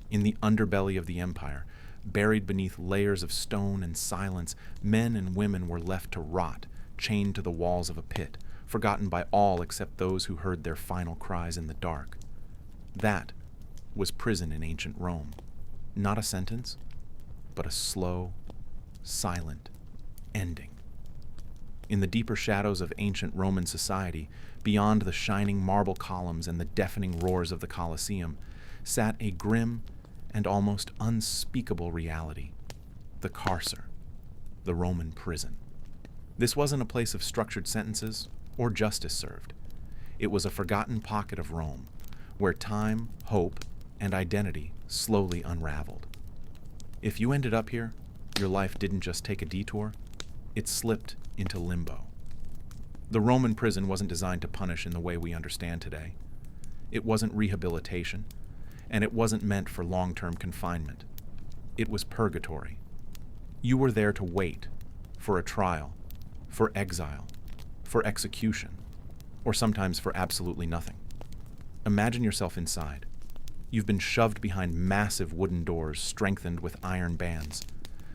In the underbelly of the empire, buried beneath layers of stone and silence, men and women were left to rot, chained to the walls of a pit, forgotten by all except those who heard their final cries in the dark. That was prison in ancient Rome. Not a sentence, but a slow, silent ending. In the deeper shadows of ancient Roman society, beyond the shining marble columns and the deafening roars of the Colosseum, sat a grim and almost unspeakable reality: the carcer, the Roman prison. This wasn't a place of structured sentences or justice served. It was a forgotten pocket of Rome, where time, hope, and identity slowly unraveled. If you ended up here, your life didn't just take a detour, it slipped into limbo. The Roman prison wasn't designed to punish in the way we understand today. It wasn't rehabilitation, and it wasn't meant for long-term confinement. It was purgatory. You were there to wait for a trial, for exile, for execution, or sometimes for absolutely nothing. Imagine yourself inside. You've been shoved behind massive wooden doors strengthened with iron bands.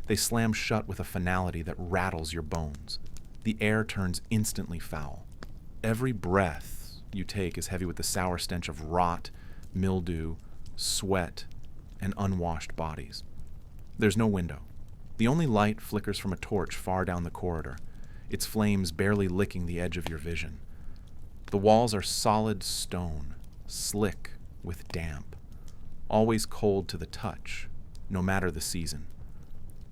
They slam shut with a finality that rattles your bones. The air turns instantly foul. Every breath you take is heavy with the sour stench of rot, mildew, sweat, and unwashed bodies. There's no window. The only light flickers from a torch far down the corridor, its flames barely licking the edge of your vision. The walls are solid stone, slick with damp, always cold to the touch, no matter the season.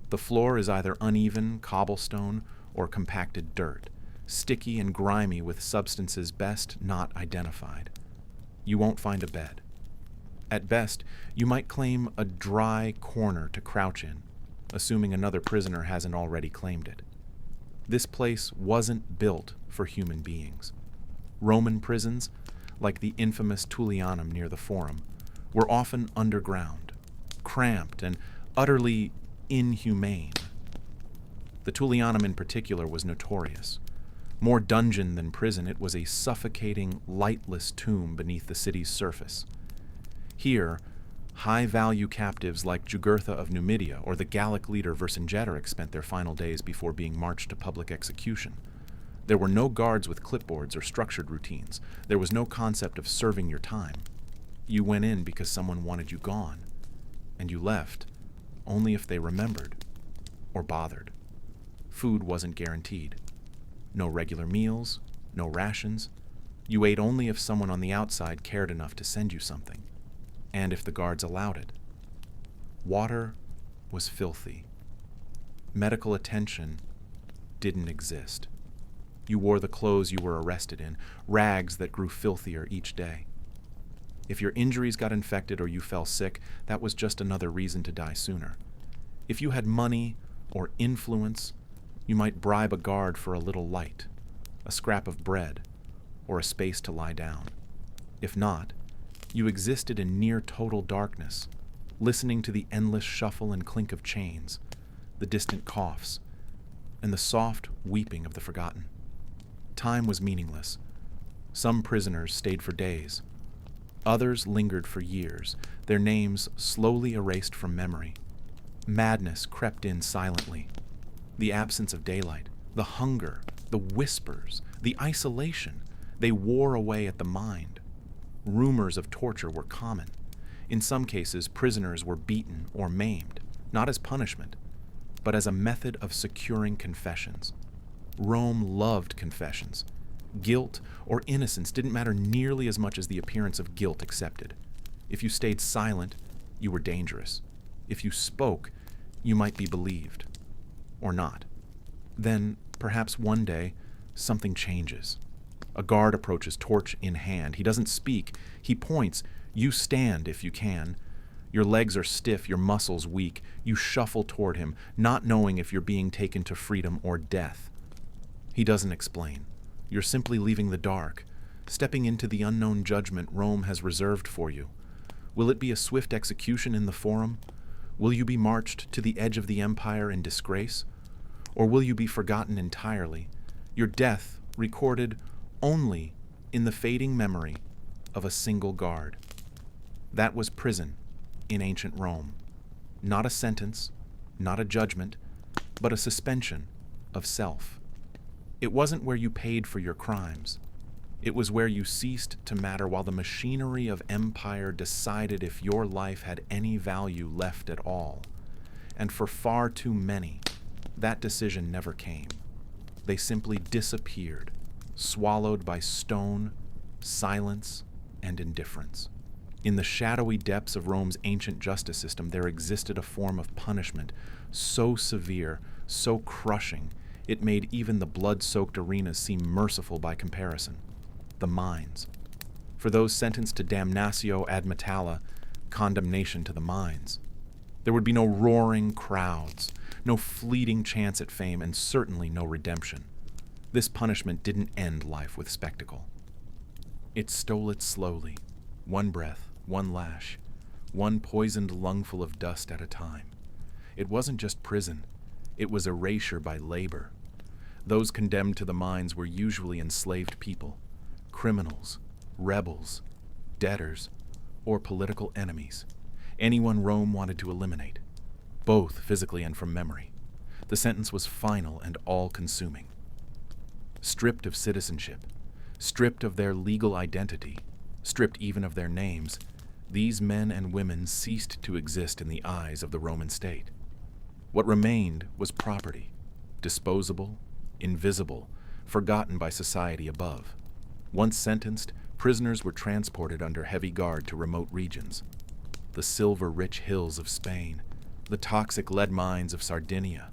The floor is either uneven cobblestone or compacted dirt, sticky and grimy with substances best not identified. You won't find a bed. At best, you might claim a dry corner to crouch in, assuming another prisoner hasn't already claimed it. This place wasn't built for human beings. Roman prisons, like the infamous Tullianum near the Forum, were often underground, cramped, and utterly inhumane. The Tullianum in particular was notorious. More dungeon than prison, it was a suffocating, lightless tomb beneath the city's surface. Here, high-value captives like Jugurtha of Numidia or the Gallic leader Vercingetorix spent their final days before being marched to public execution. There were no guards with clipboards or structured routines. There was no concept of serving your time. You went in because someone wanted you gone, and you left only if they remembered or bothered. Food wasn't guaranteed. No regular meals, no rations. You ate only if someone on the outside cared enough to send you something, and if the guards allowed it. Water was filthy. Medical attention didn't exist. You wore the clothes you were arrested in, rags that grew filthier each day. If your injuries got infected or you fell sick, that was just another reason to die sooner. If you had money or influence, you might bribe a guard for a little light, a scrap of bread, or a space to lie down. If not, you existed in near total darkness, listening to the endless shuffle and clink of chains, the distant coughs, and the soft weeping of the forgotten. Time was meaningless. Some prisoners stayed for days. Others lingered for years, their names slowly erased from memory. Madness crept in silently. The absence of daylight, the hunger, the whispers, the isolation, they wore away at the mind. Rumors of torture were common. In some cases, prisoners were beaten or maimed, not as punishment, but as a method of securing confessions. Rome loved confessions. Guilt or innocence didn't matter nearly as much as the appearance of guilt accepted. If you stayed silent, you were dangerous. If you spoke, you might be believed. Or not. Then, perhaps one day, something changes. A guard approaches, torch in hand. He doesn't speak. He points. You stand if you can. Your legs are stiff, your muscles weak. You shuffle toward him, not knowing if you're being taken to freedom or death. He doesn't explain. You're simply leaving the dark, stepping into the unknown judgment Rome has reserved for you. Will it be a swift execution in the Forum? Will you be marched to the edge of the empire in disgrace? Or will you be forgotten entirely, your death recorded only in the fading memory of a single guard? That was prison in ancient Rome. Not a sentence, not a judgment, but a suspension of self. It wasn't where you paid for your crimes. It was where you ceased to matter while the machinery of empire decided if your life had any value left at all. And for far too many, that decision never came. They simply disappeared, swallowed by stone, silence, and indifference. In the shadowy depths of Rome's ancient justice system, there existed a form of punishment so severe, so crushing, it made even the blood-soaked arenas seem merciful by comparison. The mines. For those sentenced to damnatio ad metalla, condemnation to the mines. There would be no roaring crowds, no fleeting chance at fame, and certainly no redemption. This punishment didn't end life with spectacle. It stole it slowly, one breath, one lash, one poisoned lungful of dust at a time. It wasn't just prison, it was erasure by labor. Those condemned to the mines were usually enslaved people, criminals, rebels, debtors, or political enemies. Anyone Rome wanted to eliminate, both physically and from memory. The sentence was final and all-consuming. Stripped of citizenship, stripped of their legal identity, stripped even of their names, these men and women ceased to exist in the eyes of the Roman state. What remained was property, disposable, invisible, forgotten by society above. Once sentenced, prisoners were transported under heavy guard to remote regions. The silver-rich hills of Spain, the toxic lead mines of Sardinia,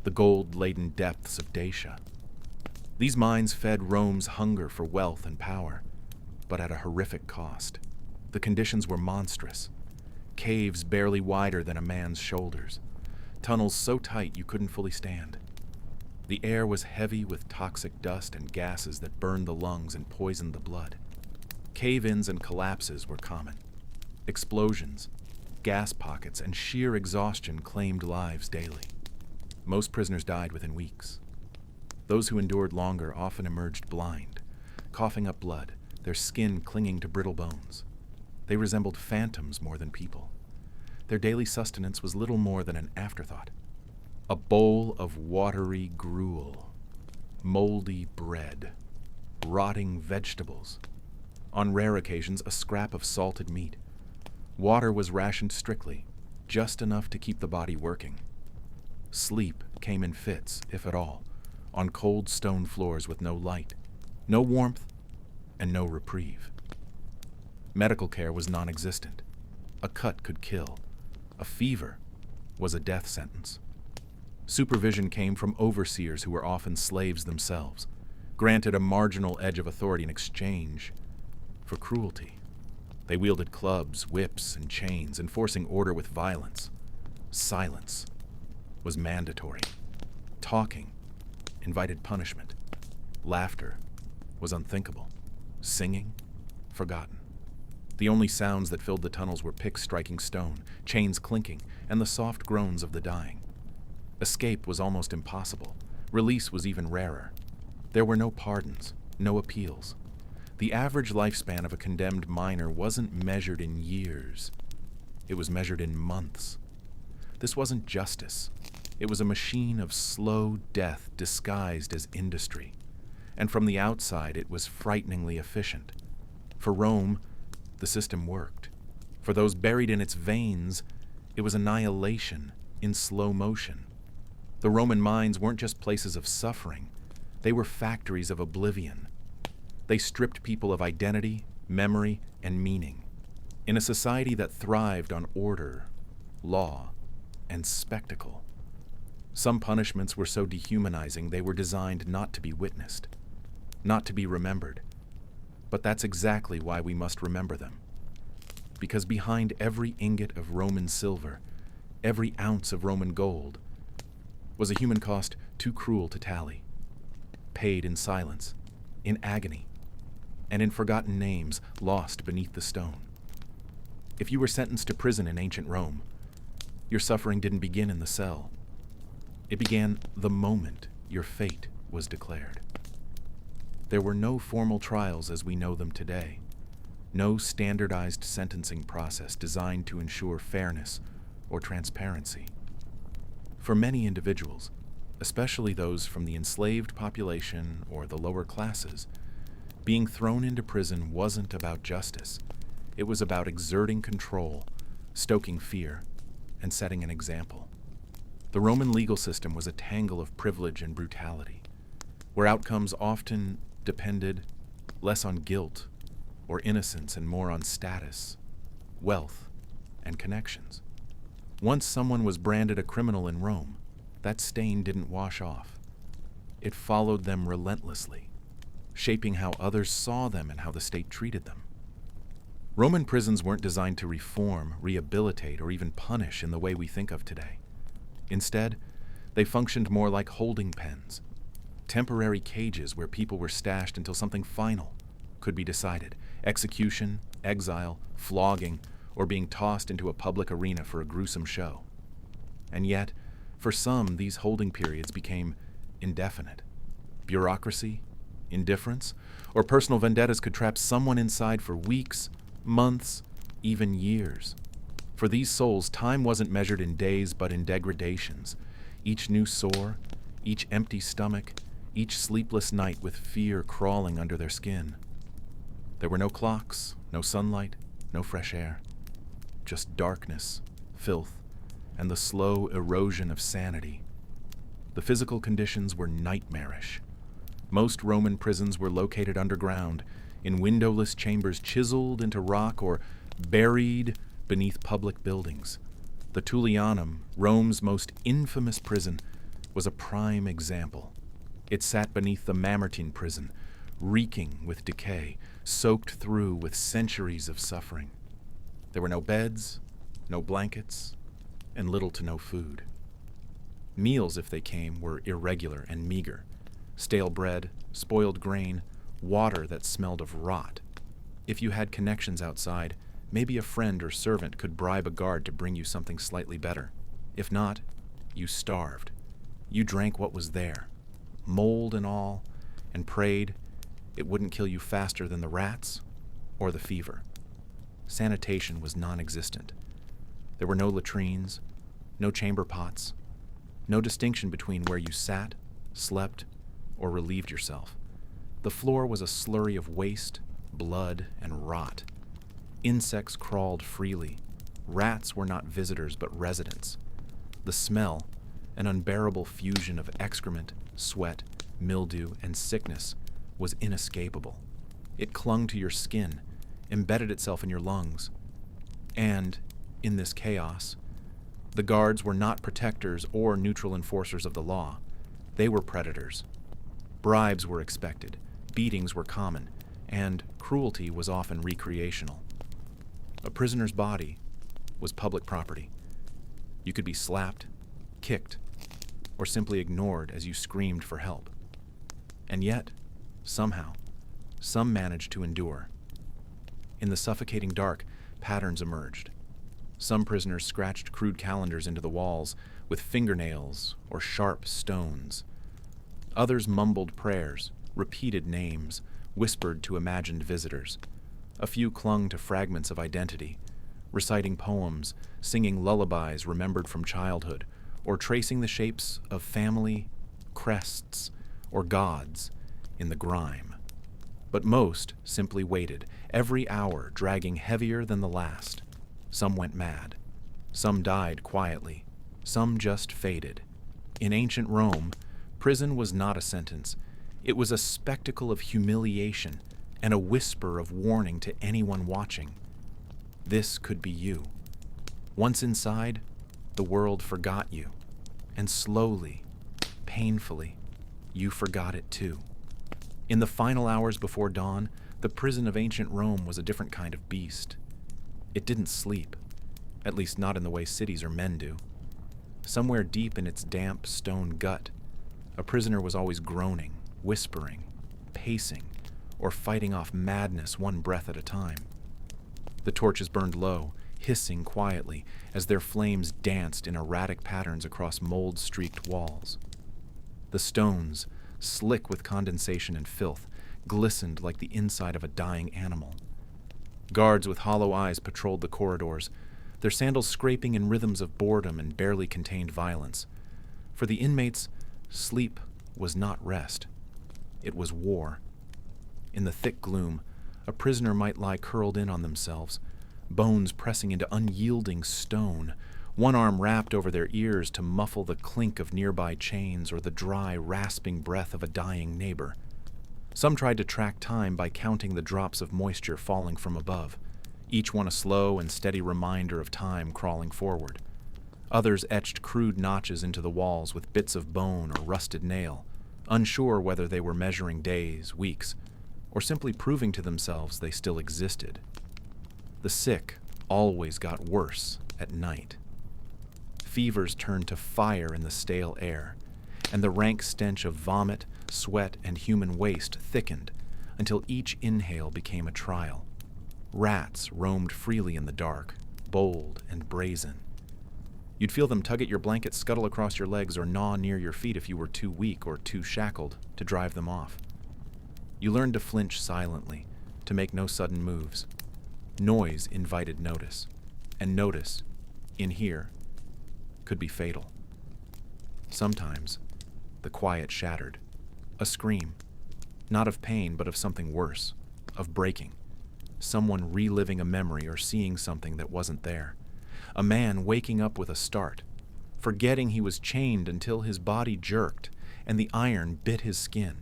the gold-laden depths of Dacia. These mines fed Rome's hunger for wealth and power, but at a horrific cost. The conditions were monstrous. Caves barely wider than a man's shoulders. Tunnels so tight you couldn't fully stand. The air was heavy with toxic dust and gases that burned the lungs and poisoned the blood. Cave-ins and collapses were common. Explosions, gas pockets, and sheer exhaustion claimed lives daily. Most prisoners died within weeks. Those who endured longer often emerged blind, coughing up blood, their skin clinging to brittle bones. They resembled phantoms more than people. Their daily sustenance was little more than an afterthought. A bowl of watery gruel, moldy bread, rotting vegetables. On rare occasions, a scrap of salted meat. Water was rationed strictly, just enough to keep the body working. Sleep came in fits, if at all, on cold stone floors with no light, no warmth, and no reprieve. Medical care was non-existent. A cut could kill. A fever was a death sentence. Supervision came from overseers who were often slaves themselves, granted a marginal edge of authority in exchange for cruelty. They wielded clubs, whips, and chains, enforcing order with violence. Silence was mandatory. Talking invited punishment. Laughter was unthinkable. Singing, forgotten. The only sounds that filled the tunnels were picks striking stone, chains clinking, and the soft groans of the dying. Escape was almost impossible. Release was even rarer. There were no pardons, no appeals. The average lifespan of a condemned miner wasn't measured in years. It was measured in months. This wasn't justice. It was a machine of slow death disguised as industry. And from the outside, it was frighteningly efficient. For Rome, the system worked. For those buried in its veins, it was annihilation in slow motion. The Roman mines weren't just places of suffering. They were factories of oblivion. They stripped people of identity, memory, and meaning. In a society that thrived on order, law, and spectacle. Some punishments were so dehumanizing they were designed not to be witnessed, not to be remembered. But that's exactly why we must remember them. Because behind every ingot of Roman silver, every ounce of Roman gold, was a human cost too cruel to tally, paid in silence, in agony, and in forgotten names lost beneath the stone. If you were sentenced to prison in ancient Rome, your suffering didn't begin in the cell. It began the moment your fate was declared. There were no formal trials as we know them today, no standardized sentencing process designed to ensure fairness or transparency. For many individuals, especially those from the enslaved population or the lower classes, being thrown into prison wasn't about justice. It was about exerting control, stoking fear, and setting an example. The Roman legal system was a tangle of privilege and brutality, where outcomes often depended less on guilt or innocence and more on status, wealth, and connections. Once someone was branded a criminal in Rome, that stain didn't wash off. It followed them relentlessly, shaping how others saw them and how the state treated them. Roman prisons weren't designed to reform, rehabilitate, or even punish in the way we think of today. Instead, they functioned more like holding pens, temporary cages where people were stashed until something final could be decided: execution, exile, flogging, or being tossed into a public arena for a gruesome show. And yet, for some, these holding periods became indefinite. Bureaucracy, indifference, or personal vendettas could trap someone inside for weeks, months, even years. For these souls, time wasn't measured in days but in degradations. Each new sore, each empty stomach, each sleepless night with fear crawling under their skin. There were no clocks, no sunlight, no fresh air. Just darkness, filth, and the slow erosion of sanity. The physical conditions were nightmarish. Most Roman prisons were located underground, in windowless chambers chiseled into rock or buried beneath public buildings. The Tullianum, Rome's most infamous prison, was a prime example. It sat beneath the Mamertine prison, reeking with decay, soaked through with centuries of suffering. There were no beds, no blankets, and little to no food. Meals, if they came, were irregular and meager. Stale bread, spoiled grain, water that smelled of rot. If you had connections outside, maybe a friend or servant could bribe a guard to bring you something slightly better. If not, you starved. You drank what was there, mold and all, and prayed it wouldn't kill you faster than the rats or the fever. Sanitation was non-existent. There were no latrines, no chamber pots, no distinction between where you sat, slept, or relieved yourself. The floor was a slurry of waste, blood, and rot. Insects crawled freely. Rats were not visitors but residents. The smell, an unbearable fusion of excrement, sweat, mildew, and sickness, was inescapable. It clung to your skin, embedded itself in your lungs. And, in this chaos, the guards were not protectors or neutral enforcers of the law. They were predators. Bribes were expected, beatings were common, and cruelty was often recreational. A prisoner's body was public property. You could be slapped, kicked, or simply ignored as you screamed for help. And yet, somehow, some managed to endure. In the suffocating dark, patterns emerged. Some prisoners scratched crude calendars into the walls with fingernails or sharp stones. Others mumbled prayers, repeated names, whispered to imagined visitors. A few clung to fragments of identity, reciting poems, singing lullabies remembered from childhood, or tracing the shapes of family, crests, or gods in the grime. But most simply waited, every hour dragging heavier than the last. Some went mad. Some died quietly. Some just faded. In ancient Rome, prison was not a sentence. It was a spectacle of humiliation and a whisper of warning to anyone watching. This could be you. Once inside, the world forgot you. And slowly, painfully, you forgot it too. In the final hours before dawn, the prison of ancient Rome was a different kind of beast. It didn't sleep, at least not in the way cities or men do. Somewhere deep in its damp stone gut, a prisoner was always groaning, whispering, pacing, or fighting off madness one breath at a time. The torches burned low, hissing quietly as their flames danced in erratic patterns across mold-streaked walls. The stones, slick with condensation and filth, glistened like the inside of a dying animal. Guards with hollow eyes patrolled the corridors, their sandals scraping in rhythms of boredom and barely contained violence. For the inmates, sleep was not rest. It was war. In the thick gloom, a prisoner might lie curled in on themselves, bones pressing into unyielding stone, one arm wrapped over their ears to muffle the clink of nearby chains or the dry, rasping breath of a dying neighbor. Some tried to track time by counting the drops of moisture falling from above, each one a slow and steady reminder of time crawling forward. Others etched crude notches into the walls with bits of bone or rusted nail, unsure whether they were measuring days, weeks, or simply proving to themselves they still existed. The sick always got worse at night. Fevers turned to fire in the stale air, and the rank stench of vomit, sweat, and human waste thickened until each inhale became a trial. Rats roamed freely in the dark, bold and brazen. You'd feel them tug at your blanket, scuttle across your legs, or gnaw near your feet if you were too weak or too shackled to drive them off. You learned to flinch silently, to make no sudden moves. Noise invited notice, and notice, in here, could be fatal. Sometimes, the quiet shattered. A scream, not of pain, but of something worse, of breaking. Someone reliving a memory or seeing something that wasn't there. A man waking up with a start, forgetting he was chained until his body jerked and the iron bit his skin.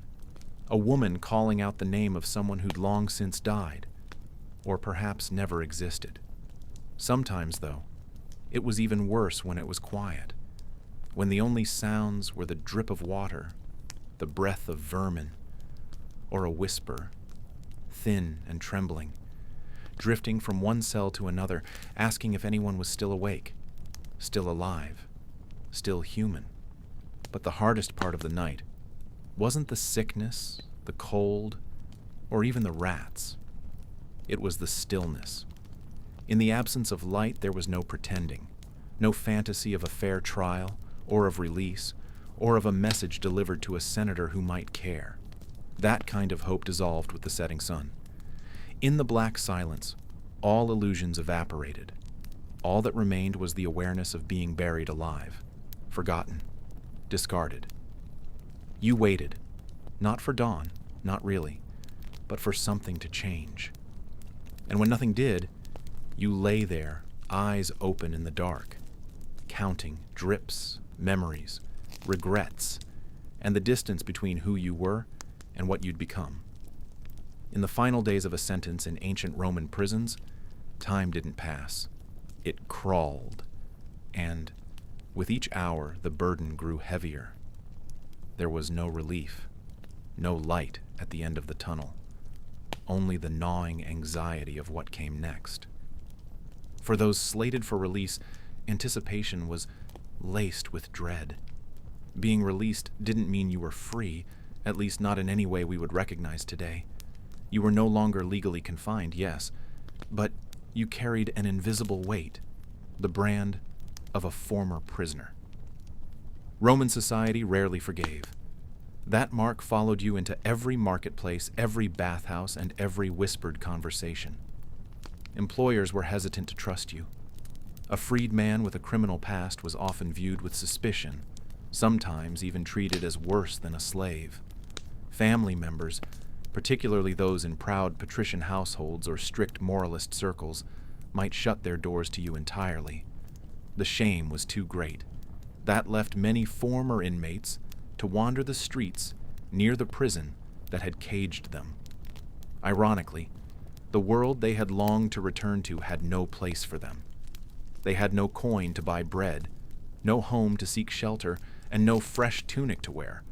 A woman calling out the name of someone who'd long since died, or perhaps never existed. Sometimes, though, it was even worse when it was quiet, when the only sounds were the drip of water, the breath of vermin, or a whisper, thin and trembling, drifting from one cell to another, asking if anyone was still awake, still alive, still human. But the hardest part of the night wasn't the sickness, the cold, or even the rats. It was the stillness. In the absence of light, there was no pretending, no fantasy of a fair trial, or of release, or of a message delivered to a senator who might care. That kind of hope dissolved with the setting sun. In the black silence, all illusions evaporated. All that remained was the awareness of being buried alive, forgotten, discarded. You waited, not for dawn, not really, but for something to change. And when nothing did, you lay there, eyes open in the dark, counting drips, memories, regrets, and the distance between who you were and what you'd become. In the final days of a sentence in ancient Roman prisons, time didn't pass. It crawled, and with each hour the burden grew heavier. There was no relief, no light at the end of the tunnel, only the gnawing anxiety of what came next. For those slated for release, anticipation was laced with dread. Being released didn't mean you were free, at least not in any way we would recognize today. You were no longer legally confined, yes, but you carried an invisible weight, the brand of a former prisoner. Roman society rarely forgave. That mark followed you into every marketplace, every bathhouse, and every whispered conversation. Employers were hesitant to trust you. A freed man with a criminal past was often viewed with suspicion, sometimes even treated as worse than a slave. Family members, particularly those in proud patrician households or strict moralist circles, might shut their doors to you entirely. The shame was too great. That left many former inmates to wander the streets near the prison that had caged them. Ironically, the world they had longed to return to had no place for them. They had no coin to buy bread, no home to seek shelter, and no fresh tunic to wear,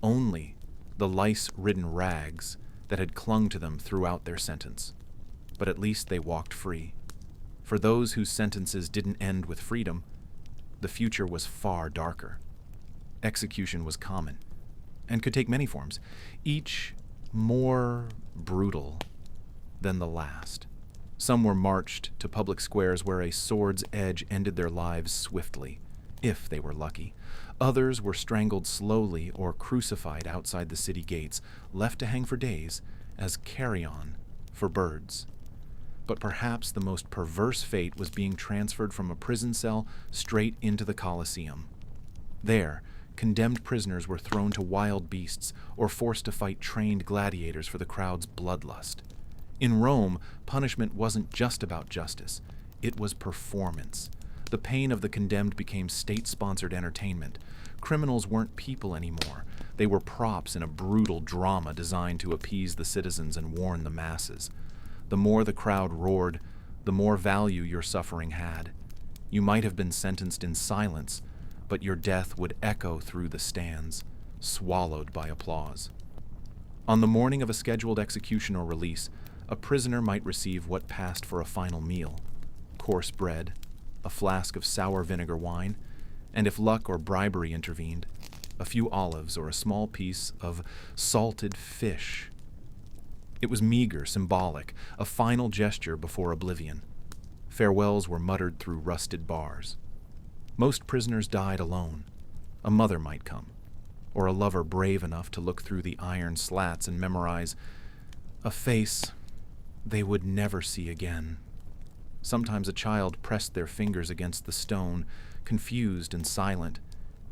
only the lice-ridden rags that had clung to them throughout their sentence. But at least they walked free. For those whose sentences didn't end with freedom, the future was far darker. Execution was common, and could take many forms, each more brutal than the last. Some were marched to public squares where a sword's edge ended their lives swiftly, if they were lucky. Others were strangled slowly or crucified outside the city gates, left to hang for days as carrion for birds. But perhaps the most perverse fate was being transferred from a prison cell straight into the Colosseum. There, condemned prisoners were thrown to wild beasts or forced to fight trained gladiators for the crowd's bloodlust. In Rome, punishment wasn't just about justice. It was performance. The pain of the condemned became state-sponsored entertainment. Criminals weren't people anymore. They were props in a brutal drama designed to appease the citizens and warn the masses. The more the crowd roared, the more value your suffering had. You might have been sentenced in silence, but your death would echo through the stands, swallowed by applause. On the morning of a scheduled execution or release, a prisoner might receive what passed for a final meal: coarse bread, a flask of sour vinegar wine, and if luck or bribery intervened, a few olives or a small piece of salted fish. It was meager, symbolic, a final gesture before oblivion. Farewells were muttered through rusted bars. Most prisoners died alone. A mother might come, or a lover brave enough to look through the iron slats and memorize a face they would never see again. Sometimes a child pressed their fingers against the stone, confused and silent.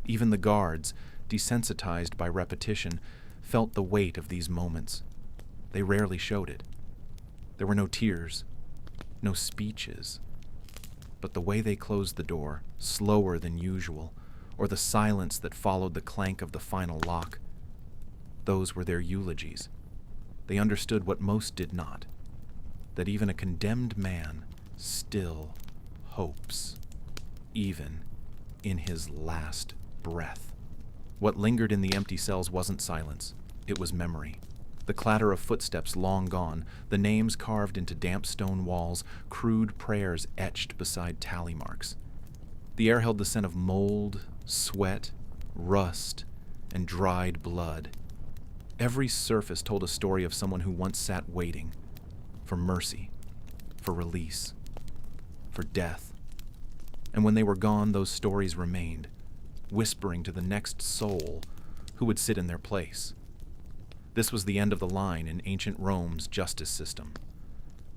Even the guards, desensitized by repetition, felt the weight of these moments. They rarely showed it. There were no tears, no speeches. But the way they closed the door, slower than usual, or the silence that followed the clank of the final lock, those were their eulogies. They understood what most did not, that even a condemned man still hopes, even in his last breath. What lingered in the empty cells wasn't silence, it was memory. The clatter of footsteps long gone, the names carved into damp stone walls, crude prayers etched beside tally marks. The air held the scent of mold, sweat, rust, and dried blood. Every surface told a story of someone who once sat waiting for mercy, for release, for death. And when they were gone, those stories remained, whispering to the next soul who would sit in their place. This was the end of the line in ancient Rome's justice system.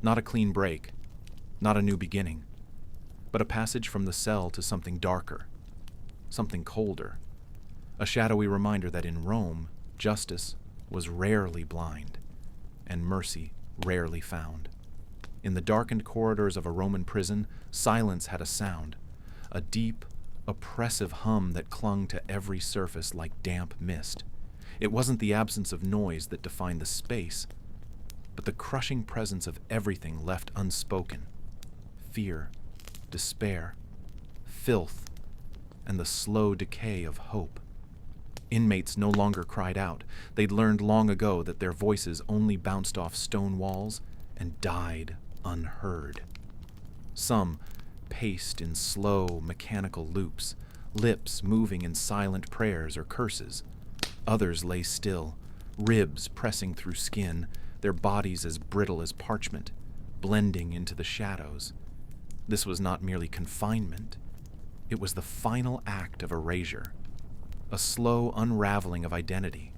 Not a clean break, not a new beginning, but a passage from the cell to something darker, something colder, a shadowy reminder that in Rome, justice was rarely blind, and mercy rarely found. In the darkened corridors of a Roman prison, silence had a sound, a deep, oppressive hum that clung to every surface like damp mist. It wasn't the absence of noise that defined the space, but the crushing presence of everything left unspoken. Fear, despair, filth, and the slow decay of hope. Inmates no longer cried out. They'd learned long ago that their voices only bounced off stone walls and died unheard. Some paced in slow, mechanical loops, lips moving in silent prayers or curses. Others lay still, ribs pressing through skin, their bodies as brittle as parchment, blending into the shadows. This was not merely confinement. It was the final act of erasure, a slow unraveling of identity,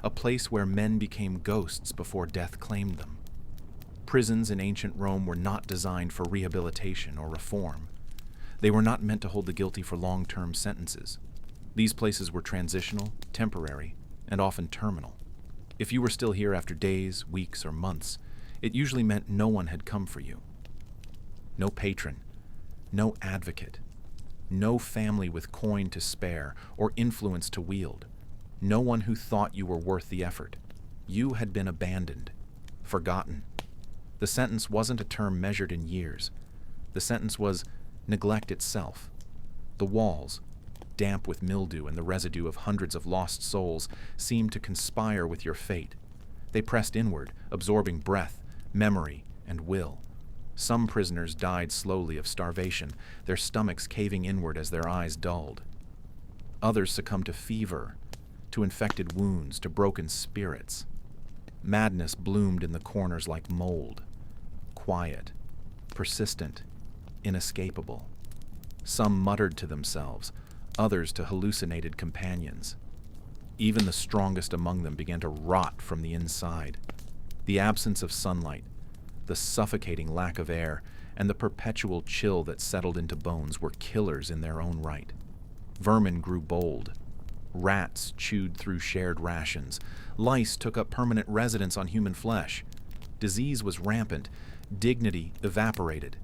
a place where men became ghosts before death claimed them. Prisons in ancient Rome were not designed for rehabilitation or reform. They were not meant to hold the guilty for long-term sentences. These places were transitional, temporary, and often terminal. If you were still here after days, weeks, or months, it usually meant no one had come for you. No patron, no advocate, no family with coin to spare or influence to wield, no one who thought you were worth the effort. You had been abandoned, forgotten. The sentence wasn't a term measured in years. The sentence was neglect itself. The walls, damp with mildew and the residue of hundreds of lost souls, seemed to conspire with your fate. They pressed inward, absorbing breath, memory, and will. Some prisoners died slowly of starvation, their stomachs caving inward as their eyes dulled. Others succumbed to fever, to infected wounds, to broken spirits. Madness bloomed in the corners like mold, quiet, persistent, inescapable. Some muttered to themselves, others to hallucinated companions. Even the strongest among them began to rot from the inside. The absence of sunlight, the suffocating lack of air, and the perpetual chill that settled into bones were killers in their own right. Vermin grew bold. Rats chewed through shared rations. Lice took up permanent residence on human flesh. Disease was rampant. Dignity evaporated.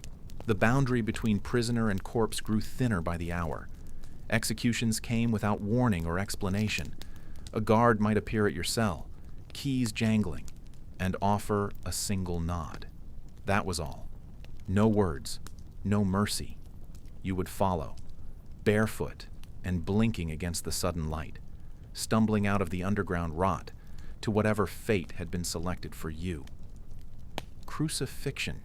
The boundary between prisoner and corpse grew thinner by the hour. Executions came without warning or explanation. A guard might appear at your cell, keys jangling, and offer a single nod. That was all. No words, no mercy. You would follow, barefoot and blinking against the sudden light, stumbling out of the underground rot to whatever fate had been selected for you. Crucifixion,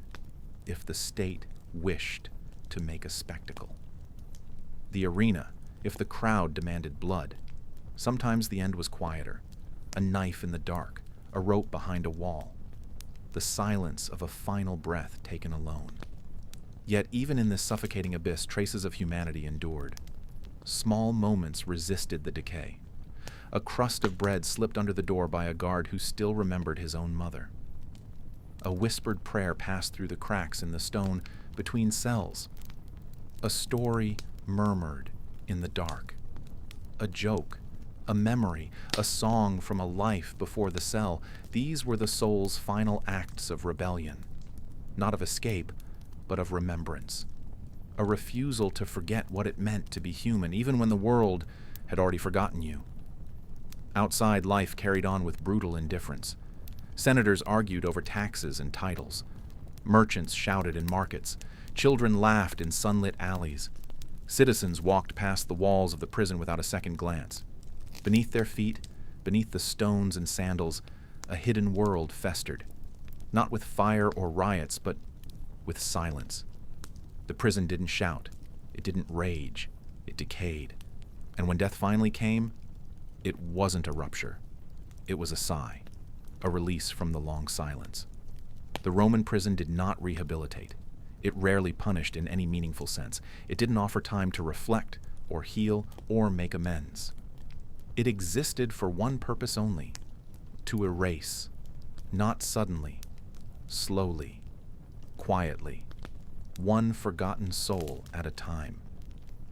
if the state wished to make a spectacle. The arena, if the crowd demanded blood. Sometimes the end was quieter. A knife in the dark, a rope behind a wall. The silence of a final breath taken alone. Yet even in this suffocating abyss, traces of humanity endured. Small moments resisted the decay. A crust of bread slipped under the door by a guard who still remembered his own mother. A whispered prayer passed through the cracks in the stone between cells. A story murmured in the dark. A joke, a memory, a song from a life before the cell. These were the soul's final acts of rebellion, not of escape, but of remembrance. A refusal to forget what it meant to be human, even when the world had already forgotten you. Outside, life carried on with brutal indifference. Senators argued over taxes and titles. Merchants shouted in markets. Children laughed in sunlit alleys. Citizens walked past the walls of the prison without a second glance. Beneath their feet, beneath the stones and sandals, a hidden world festered, not with fire or riots, but with silence. The prison didn't shout. It didn't rage. It decayed. And when death finally came, it wasn't a rupture. It was a sigh, a release from the long silence. The Roman prison did not rehabilitate. It rarely punished in any meaningful sense. It didn't offer time to reflect or heal or make amends. It existed for one purpose only: to erase, not suddenly, slowly, quietly, one forgotten soul at a time.